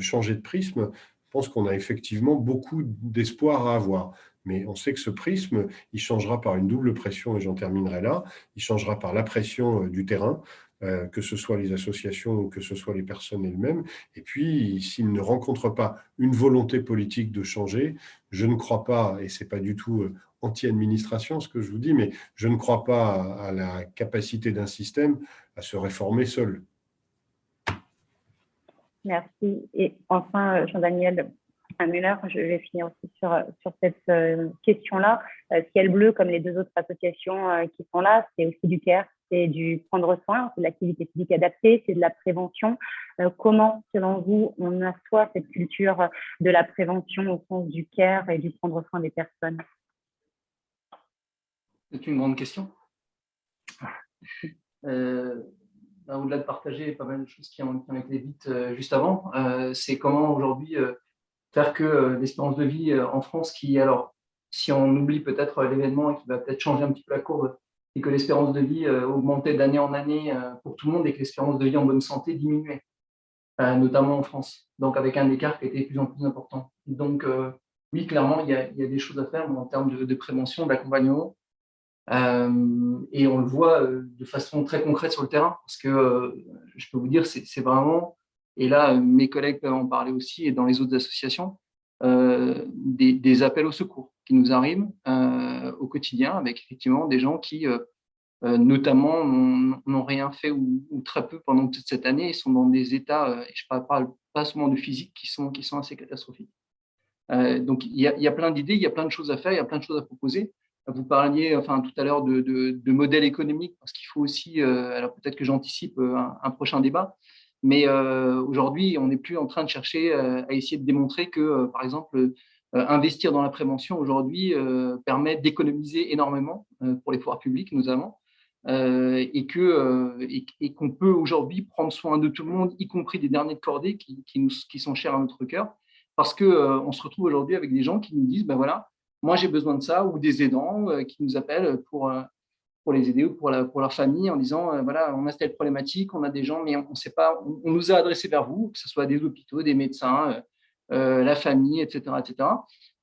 changer de prisme. Je pense qu'on a effectivement beaucoup d'espoir à avoir. Mais on sait que ce prisme, il changera par une double pression, et j'en terminerai là. Il changera par la pression du terrain, que ce soit les associations ou que ce soit les personnes elles-mêmes. Et puis, s'il ne rencontre pas une volonté politique de changer, je ne crois pas, et ce n'est pas du tout anti-administration ce que je vous dis, mais je ne crois pas à la capacité d'un système à se réformer seul. Merci. Et enfin, Jean-Daniel Muller, je vais finir aussi sur cette question-là. Ciel Bleu, comme les deux autres associations qui sont là, c'est aussi du care, c'est du prendre soin, c'est de l'activité physique adaptée, c'est de la prévention. Comment, selon vous, on assoit cette culture de la prévention au sens du care et du prendre soin des personnes? C'est une grande question. Au-delà de partager pas mal de choses qui ont été dites juste avant, c'est comment aujourd'hui faire que l'espérance de vie en France, qui, alors, si on oublie peut-être l'événement et qui va peut-être changer un petit peu la courbe, et que l'espérance de vie augmentait d'année en année pour tout le monde et que l'espérance de vie en bonne santé diminuait, notamment en France, donc avec un écart qui était de plus en plus important. Donc, oui, clairement, il y a des choses à faire en termes de prévention, d'accompagnement. Et on le voit de façon très concrète sur le terrain, parce que je peux vous dire, c'est vraiment, et là mes collègues peuvent en parler aussi, et dans les autres associations, des appels au secours qui nous arrivent au quotidien, avec effectivement des gens qui, notamment, n'ont rien fait ou très peu pendant toute cette année, et sont dans des états, et je ne parle pas seulement de physique, qui sont assez catastrophiques. Donc il y a plein d'idées, il y a plein de choses à faire, il y a plein de choses à proposer. Vous parliez tout à l'heure de modèle économique, parce qu'il faut aussi, alors peut-être que j'anticipe un prochain débat, mais aujourd'hui, on n'est plus en train de chercher à essayer de démontrer que, par exemple, investir dans la prévention aujourd'hui permet d'économiser énormément pour les pouvoirs publics, notamment, et qu'on peut aujourd'hui prendre soin de tout le monde, y compris des derniers de cordée qui sont chers à notre cœur, parce qu'on se retrouve aujourd'hui avec des gens qui nous disent, ben voilà, moi, j'ai besoin de ça, ou des aidants qui nous appellent pour les aider ou pour leur famille en disant, voilà, on a telle problématique, on a des gens, mais on ne sait pas, on nous a adressé vers vous, que ce soit des hôpitaux, des médecins, la famille, etc. etc.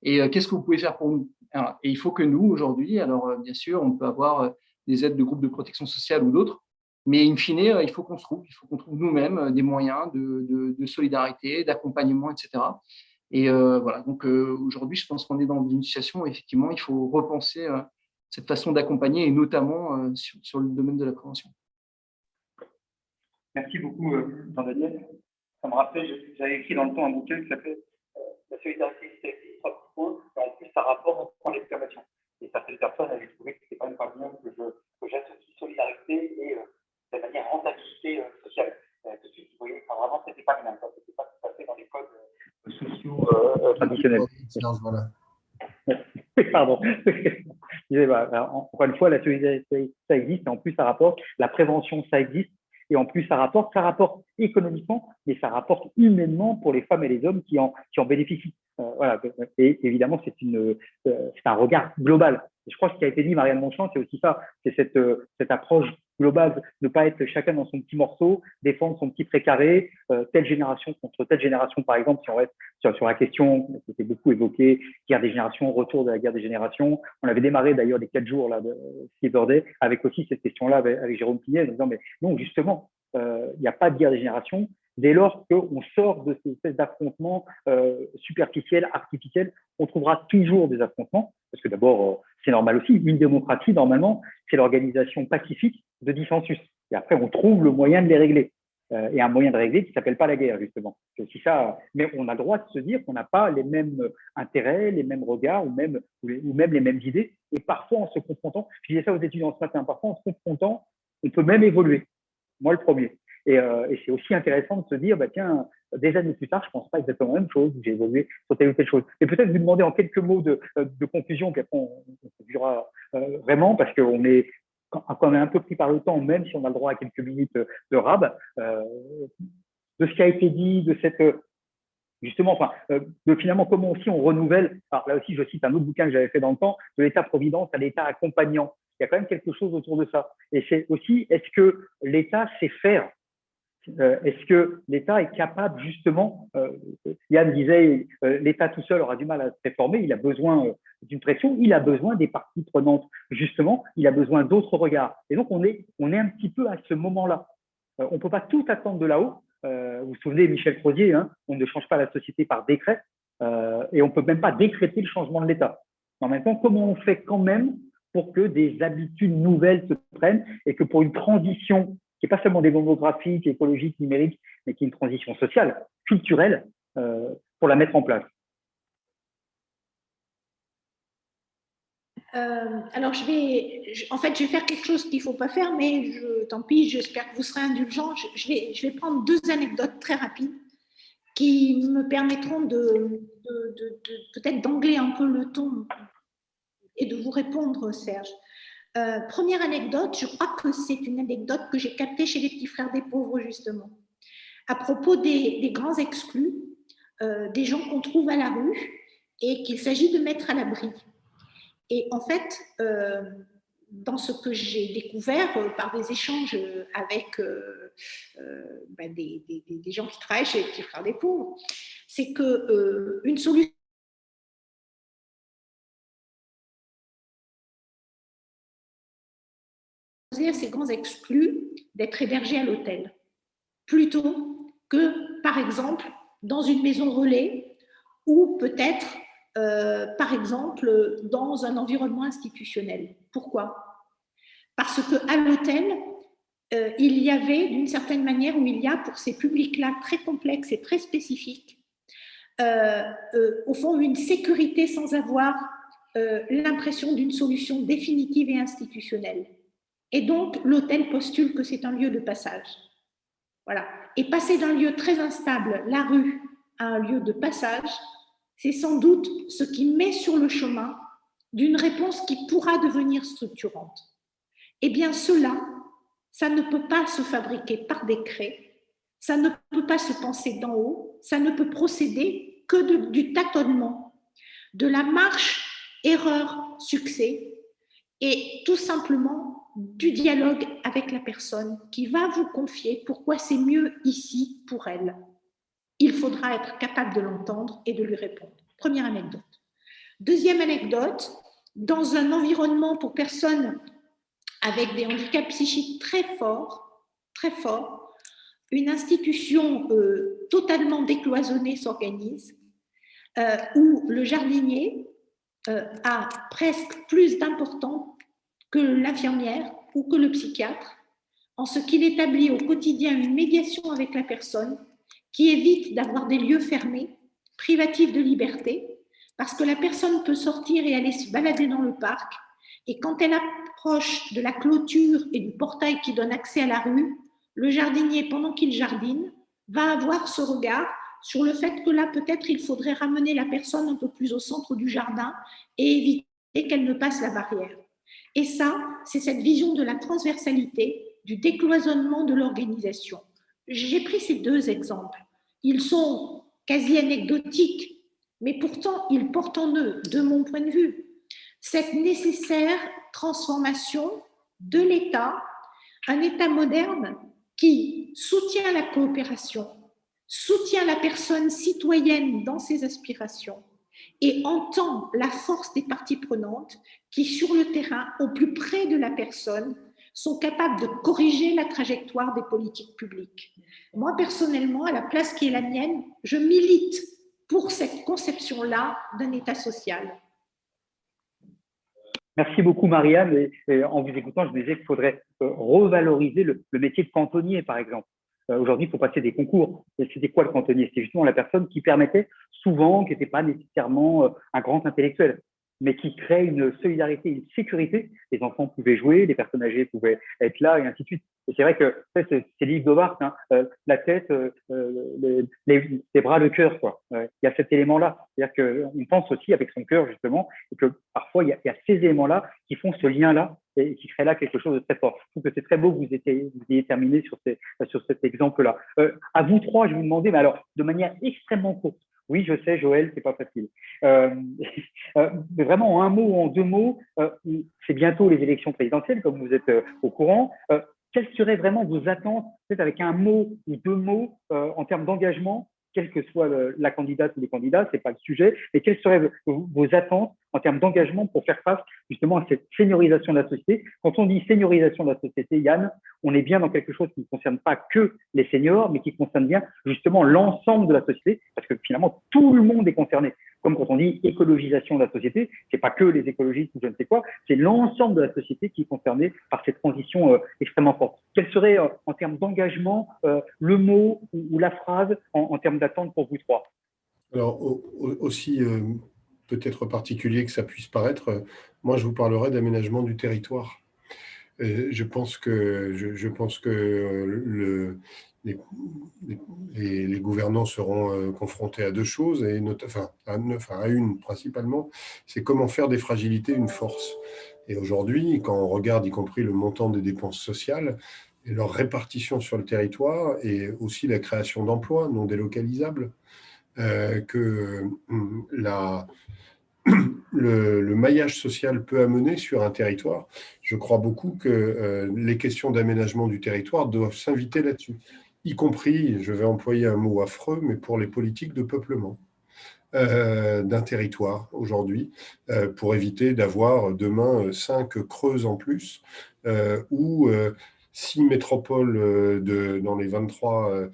Et qu'est-ce que vous pouvez faire pour nous? Alors, et il faut que nous, aujourd'hui, alors bien sûr, on peut avoir des aides de groupes de protection sociale ou d'autres, mais in fine, il faut qu'on trouve nous-mêmes des moyens de solidarité, d'accompagnement, etc. Et voilà, donc aujourd'hui, je pense qu'on est dans une situation où effectivement, il faut repenser cette façon d'accompagner, et notamment sur le domaine de la prévention. Merci beaucoup, Jean-Daniel. Ça me rappelle, j'avais écrit dans le temps un bouquin qui s'appelait La solidarité sexiste, 3 points, et en plus, ça rapporte en l'exclamation. Et certaines personnes avaient trouvé que c'était quand même pas bien que j'associe solidarité et de manière rentabilité sociale. Tout de suite, vous voyez, vraiment, c'était pas bien, c'était pas tout à fait dans les codes sociaux traditionnels. Voilà. Pardon. Encore une fois, la solidarité, ça existe, et en plus, ça rapporte. La prévention, ça existe, et en plus, ça rapporte économiquement, mais ça rapporte humainement pour les femmes et les hommes qui en bénéficient. Voilà. Et évidemment, c'est un regard global. Et je crois que ce qui a été dit, Marianne Monchamp, c'est aussi ça, c'est cette approche globale, ne pas être chacun dans son petit morceau, défendre son petit précaré, telle génération contre telle génération, par exemple, si on reste sur la question qui était beaucoup évoquée, guerre des générations, retour de la guerre des générations. On avait démarré d'ailleurs les 4 jours là, de Cyber Day avec aussi cette question-là avec Jérôme Pillet, en disant, mais non, justement, il n'y a pas de guerre des générations. Dès lors qu'on sort de ces espèces d'affrontements superficiels, artificiels, on trouvera toujours des affrontements, parce que d'abord, c'est normal aussi, une démocratie, normalement, c'est l'organisation pacifique de dissensus. Et après, on trouve le moyen de les régler. Et un moyen de régler qui ne s'appelle pas la guerre, justement. C'est aussi ça. Mais on a le droit de se dire qu'on n'a pas les mêmes intérêts, les mêmes regards, ou même les mêmes idées. Et parfois, en se confrontant, je disais ça aux étudiants ce matin, parfois, en se confrontant, on peut même évoluer. Moi, le premier. Et c'est aussi intéressant de se dire, bah, tiens, des années plus tard, je ne pense pas exactement la même chose, j'ai évolué sur telle ou telle chose. Et peut-être vous demander en quelques mots de conclusion, puis après on verra vraiment, parce qu'on est quand on est un peu pris par le temps, même si on a le droit à quelques minutes de rab, de ce qui a été dit, de cette justement, enfin, de finalement comment aussi on renouvelle. Alors là aussi, je cite un autre bouquin que j'avais fait dans le temps, de l'État-providence à l'État accompagnant. Il y a quand même quelque chose autour de ça. Et c'est aussi, est-ce que l'État sait faire? Est-ce que l'État est capable, justement, Yann disait, l'État tout seul aura du mal à se réformer, il a besoin d'une pression, il a besoin des parties prenantes, justement, il a besoin d'autres regards. Et donc, on est un petit peu à ce moment-là. On ne peut pas tout attendre de là-haut. Vous vous souvenez, Michel Crozier, hein, on ne change pas la société par décret, et on ne peut même pas décréter le changement de l'État. En même temps, comment on fait quand même pour que des habitudes nouvelles se prennent et que pour une transition qui n'est pas seulement démographique, écologique, numérique, mais qui est une transition sociale, culturelle, pour la mettre en place. Alors, je vais faire quelque chose qu'il ne faut pas faire, mais tant pis, j'espère que vous serez indulgents. Je vais prendre 2 anecdotes très rapides qui me permettront peut-être d'angler un peu le ton et de vous répondre, Serge. Première anecdote, je crois que c'est une anecdote que j'ai captée chez les petits frères des pauvres, justement. À propos des grands exclus, des gens qu'on trouve à la rue et qu'il s'agit de mettre à l'abri. Et en fait, dans ce que j'ai découvert par des échanges avec des gens qui travaillent chez les petits frères des pauvres, c'est qu'une solution à ces grands exclus d'être hébergés à l'hôtel, plutôt que, par exemple, dans une maison relais ou peut-être, par exemple, dans un environnement institutionnel. Pourquoi? Parce qu'à l'hôtel, il y avait, d'une certaine manière, où il y a pour ces publics-là très complexes et très spécifiques, au fond, une sécurité sans avoir l'impression d'une solution définitive et institutionnelle. Et donc, l'hôtel postule que c'est un lieu de passage. Voilà. Et passer d'un lieu très instable, la rue, à un lieu de passage, c'est sans doute ce qui met sur le chemin d'une réponse qui pourra devenir structurante. Eh bien, cela, ça ne peut pas se fabriquer par décret, ça ne peut pas se penser d'en haut, ça ne peut procéder que du tâtonnement, de la marche erreur-succès et tout simplement du dialogue avec la personne qui va vous confier pourquoi c'est mieux ici pour elle. Il faudra être capable de l'entendre et de lui répondre. Première anecdote. Deuxième anecdote, dans un environnement pour personnes avec des handicaps psychiques très forts, une institution totalement décloisonnée s'organise, où le jardinier a presque plus d'importance que l'infirmière ou que le psychiatre, en ce qu'il établit au quotidien une médiation avec la personne qui évite d'avoir des lieux fermés, privatifs de liberté, parce que la personne peut sortir et aller se balader dans le parc, et quand elle approche de la clôture et du portail qui donne accès à la rue, le jardinier, pendant qu'il jardine, va avoir ce regard sur le fait que là, peut-être, il faudrait ramener la personne un peu plus au centre du jardin et éviter qu'elle ne passe la barrière. Et ça, c'est cette vision de la transversalité, du décloisonnement de l'organisation. J'ai pris ces 2 exemples. Ils sont quasi anecdotiques, mais pourtant, ils portent en eux, de mon point de vue, cette nécessaire transformation de l'État, un État moderne qui soutient la coopération, soutient la personne citoyenne dans ses aspirations et entend la force des parties prenantes qui, sur le terrain, au plus près de la personne, sont capables de corriger la trajectoire des politiques publiques. Moi, personnellement, à la place qui est la mienne, je milite pour cette conception-là d'un État social. Merci beaucoup, Marianne. Et en vous écoutant, je me disais qu'il faudrait revaloriser le métier de cantonnier, par exemple. Aujourd'hui, il faut passer des concours. C'était quoi le cantonnier? C'était justement la personne qui permettait souvent, qui n'était pas nécessairement un grand intellectuel, mais qui crée une solidarité, une sécurité. Les enfants pouvaient jouer, les personnes âgées pouvaient être là, et ainsi de suite. Et c'est vrai que c'est l'île d'Hobart, hein, la tête, les bras, le cœur, quoi. Il y a cet élément-là. C'est-à-dire qu'on pense aussi avec son cœur, justement, et que parfois, il y a ces éléments-là qui font ce lien-là et qui créent là quelque chose de très fort. Je trouve que c'est très beau que vous ayez terminé sur cet exemple-là. À vous trois, je vais vous demander, mais alors, de manière extrêmement courte, oui, je sais, Joël, c'est pas facile. Mais vraiment, en un mot ou en deux mots, c'est bientôt les élections présidentielles, comme vous êtes au courant. Quelles seraient vraiment vos attentes, peut-être avec un mot ou deux mots en termes d'engagement, quelle que soit la candidate ou les candidats, c'est pas le sujet, mais quelles seraient vos attentes en termes d'engagement pour faire face justement à cette seniorisation de la société? Quand on dit seniorisation de la société, Yann, on est bien dans quelque chose qui ne concerne pas que les seniors, mais qui concerne bien justement l'ensemble de la société, parce que finalement, tout le monde est concerné. Comme quand on dit écologisation de la société, c'est pas que les écologistes ou je ne sais quoi, c'est l'ensemble de la société qui est concernée par cette transition extrêmement forte. Quel serait, en termes d'engagement, le mot ou la phrase en termes d'attente pour vous trois? Alors, aussi peut-être particulier que ça puisse paraître, moi je vous parlerai d'aménagement du territoire. Je pense que les gouvernants seront confrontés à deux choses, et à une principalement, c'est comment faire des fragilités une force. Et aujourd'hui, quand on regarde y compris le montant des dépenses sociales et leur répartition sur le territoire, et aussi la création d'emplois non délocalisables, que le maillage social peut amener sur un territoire, je crois beaucoup que les questions d'aménagement du territoire doivent s'inviter là-dessus, y compris, je vais employer un mot affreux, mais pour les politiques de peuplement d'un territoire aujourd'hui, pour éviter d'avoir demain 5 creuses en plus, ou 6 métropoles dans les 23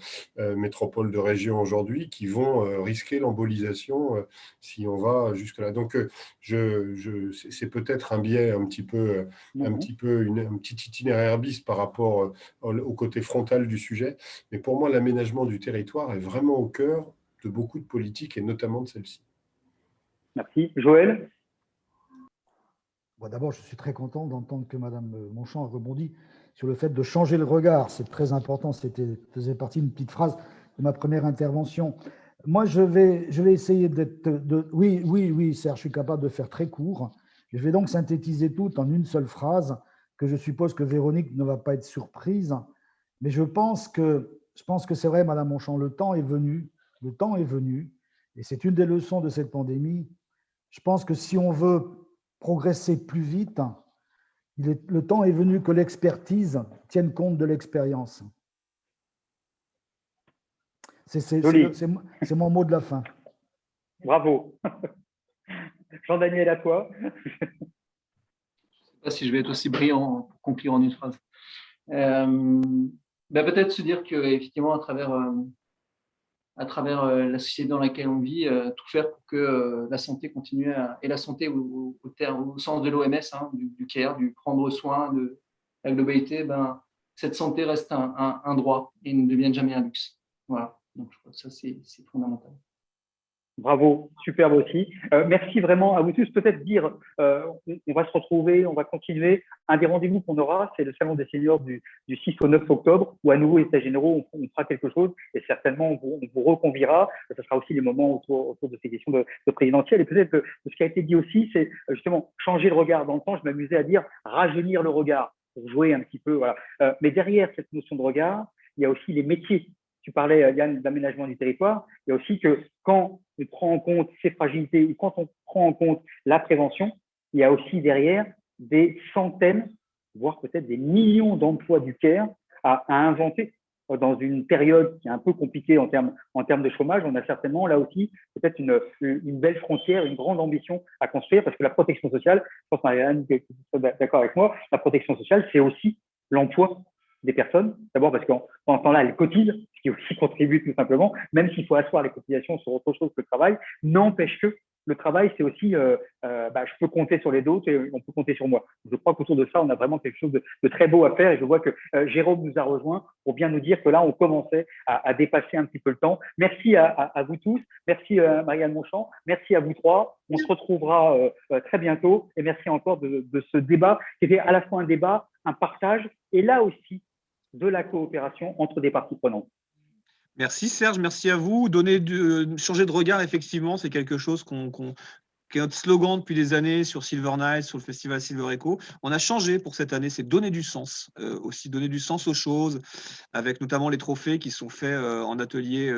métropoles de région aujourd'hui qui vont risquer l'embolisation si on va jusque-là. Donc, c'est peut-être un biais un petit peu un petit itinéraire bis par rapport au côté frontal du sujet. Mais pour moi, l'aménagement du territoire est vraiment au cœur de beaucoup de politiques et notamment de celle-ci. Merci. Joël? Bon, d'abord, je suis très content d'entendre que Mme Monchamp a rebondi sur le fait de changer le regard. C'est très important, faisait partie d'une petite phrase de ma première intervention. Moi, je vais essayer d'être… Oui, Serge, je suis capable de faire très court. Je vais donc synthétiser tout en une seule phrase, que je suppose que Véronique ne va pas être surprise. Mais je pense que c'est vrai, Mme Monchamp, le temps est venu, et c'est une des leçons de cette pandémie. Je pense que si on veut progresser plus vite, le temps est venu que l'expertise tienne compte de l'expérience. C'est mon mot de la fin. Bravo. Jean-Daniel, à toi. Je ne sais pas si je vais être aussi brillant pour conclure en une phrase. Peut-être se dire qu'effectivement, à travers la société dans laquelle on vit, tout faire pour que la santé continue et la santé au sens de l'OMS, hein, du care, du prendre soin, de la globalité, cette santé reste un droit et ne devienne jamais un luxe. Voilà, donc je crois que ça c'est fondamental. Bravo, superbe aussi. Merci vraiment à vous tous. Peut-être dire, on va se retrouver, on va continuer. Un des rendez-vous qu'on aura, c'est le Salon des seniors du 6 au 9 octobre, où à nouveau, États généraux, on fera quelque chose et certainement, on vous reconviera. Ce sera aussi les moments autour de ces questions de présidentielles. Et peut-être que ce qui a été dit aussi, c'est justement changer le regard. Dans le temps, je m'amusais à dire rajeunir le regard, pour jouer un petit peu. Voilà. Mais derrière cette notion de regard, il y a aussi les métiers tu parlais, Yann, d'aménagement du territoire. Il y a aussi que quand on prend en compte ces fragilités, ou quand on prend en compte la prévention, il y a aussi derrière des centaines, voire peut-être des millions d'emplois du CARE à inventer dans une période qui est un peu compliquée en termes de chômage. On a certainement là aussi peut-être une belle frontière, une grande ambition à construire, parce que la protection sociale, je pense que Marianne est d'accord avec moi, la protection sociale, c'est aussi l'emploi des personnes. D'abord parce qu'en ce temps-là, elles cotisent, ce qui aussi contribue tout simplement, même s'il faut asseoir les cotisations sur autre chose que le travail, n'empêche que le travail, c'est aussi, je peux compter sur les autres et on peut compter sur moi. Je crois qu'autour de ça, on a vraiment quelque chose de très beau à faire, et je vois que Jérôme nous a rejoint pour bien nous dire que là, on commençait à dépasser un petit peu le temps. Merci à vous tous, merci Marianne Monchamp, merci à vous trois. On se retrouvera très bientôt, et merci encore de ce débat qui était à la fois un débat, un partage, et là aussi de la coopération entre des parties prenantes. Merci Serge, merci à vous. Changer de regard, effectivement, c'est quelque chose qui est notre slogan depuis des années sur Silver Night, sur le festival Silver Echo. On a changé pour cette année, c'est donner du sens, aussi donner du sens aux choses, avec notamment les trophées qui sont faits en atelier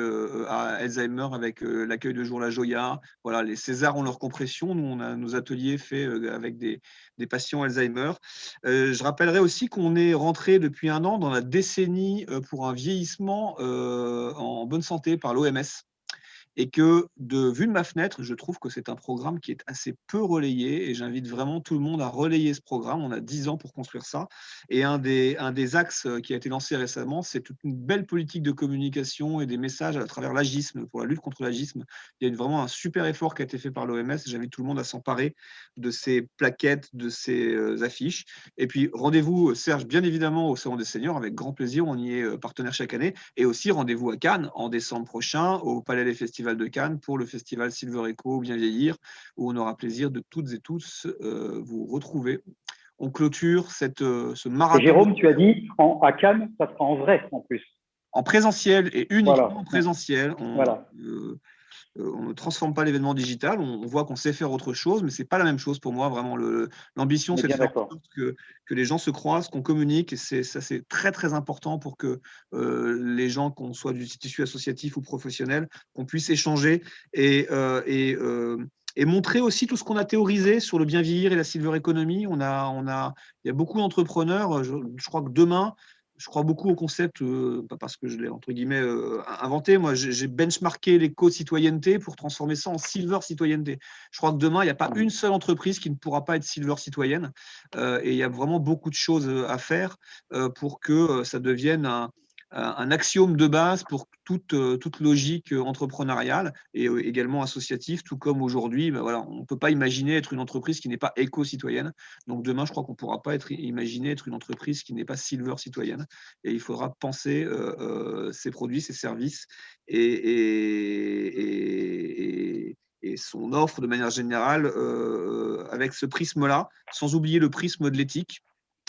à Alzheimer avec l'accueil de jour La Joya. Voilà, les Césars ont leur compression. Nous, on a nos ateliers faits avec des patients Alzheimer. Je rappellerai aussi qu'on est rentré depuis un an dans la décennie pour un vieillissement en bonne santé par l'OMS. Et que, vue de ma fenêtre, je trouve que c'est un programme qui est assez peu relayé, et j'invite vraiment tout le monde à relayer ce programme. On a 10 ans pour construire ça, et un des axes qui a été lancé récemment, c'est toute une belle politique de communication et des messages à travers l'agisme, pour la lutte contre l'agisme. Il y a vraiment un super effort qui a été fait par l'OMS, et j'invite tout le monde à s'emparer de ces plaquettes, de ces affiches. Et puis, rendez-vous, Serge, bien évidemment, au Salon des Seniors, avec grand plaisir, on y est partenaire chaque année, et aussi rendez-vous à Cannes en décembre prochain, au Palais des Festivals de Cannes, pour le festival Silver Echo Bien Vieillir, où on aura plaisir de toutes et tous vous retrouver. On clôture ce marathon. Et Jérôme, tu as dit à Cannes, ça sera en vrai en plus. En présentiel, et uniquement en présentiel. Voilà. On ne transforme pas l'événement digital, on voit qu'on sait faire autre chose, mais ce n'est pas la même chose pour moi. Vraiment, l'ambition, c'est de faire en sorte que les gens se croisent, qu'on communique, et ça, c'est très, très important pour que les gens, qu'on soit du tissu associatif ou professionnel, qu'on puisse échanger et montrer aussi tout ce qu'on a théorisé sur le bien vieillir et la silver economy. Il y a beaucoup d'entrepreneurs. Je crois que demain, je crois beaucoup au concept, pas parce que je l'ai entre guillemets inventé. Moi, j'ai benchmarké l'éco-citoyenneté pour transformer ça en silver citoyenneté. Je crois que demain, il n'y a pas une seule entreprise qui ne pourra pas être silver citoyenne. Et il y a vraiment beaucoup de choses à faire pour que ça devienne un axiome de base pour toute logique entrepreneuriale et également associative, tout comme aujourd'hui, voilà, on ne peut pas imaginer être une entreprise qui n'est pas éco-citoyenne. Donc demain, je crois qu'on ne pourra pas imaginer être une entreprise qui n'est pas silver citoyenne. Et il faudra penser ses produits, ses services et son offre de manière générale avec ce prisme-là, sans oublier le prisme de l'éthique.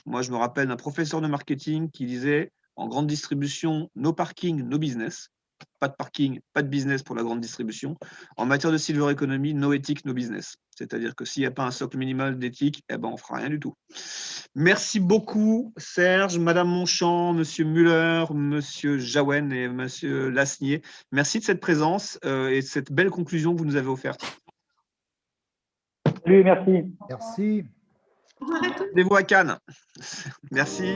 Moi, je me rappelle d'un professeur de marketing qui disait: en grande distribution, no parking, no business. Pas de parking, pas de business pour la grande distribution. En matière de silver economy, no éthique, no business. C'est-à-dire que s'il n'y a pas un socle minimal d'éthique, on ne fera rien du tout. Merci beaucoup, Serge, Madame Monchamp, Monsieur Muller, Monsieur Jaouen et Monsieur Lasnier. Merci de cette présence et de cette belle conclusion que vous nous avez offerte. Salut, merci. Merci. Rendez-vous à Cannes. Merci.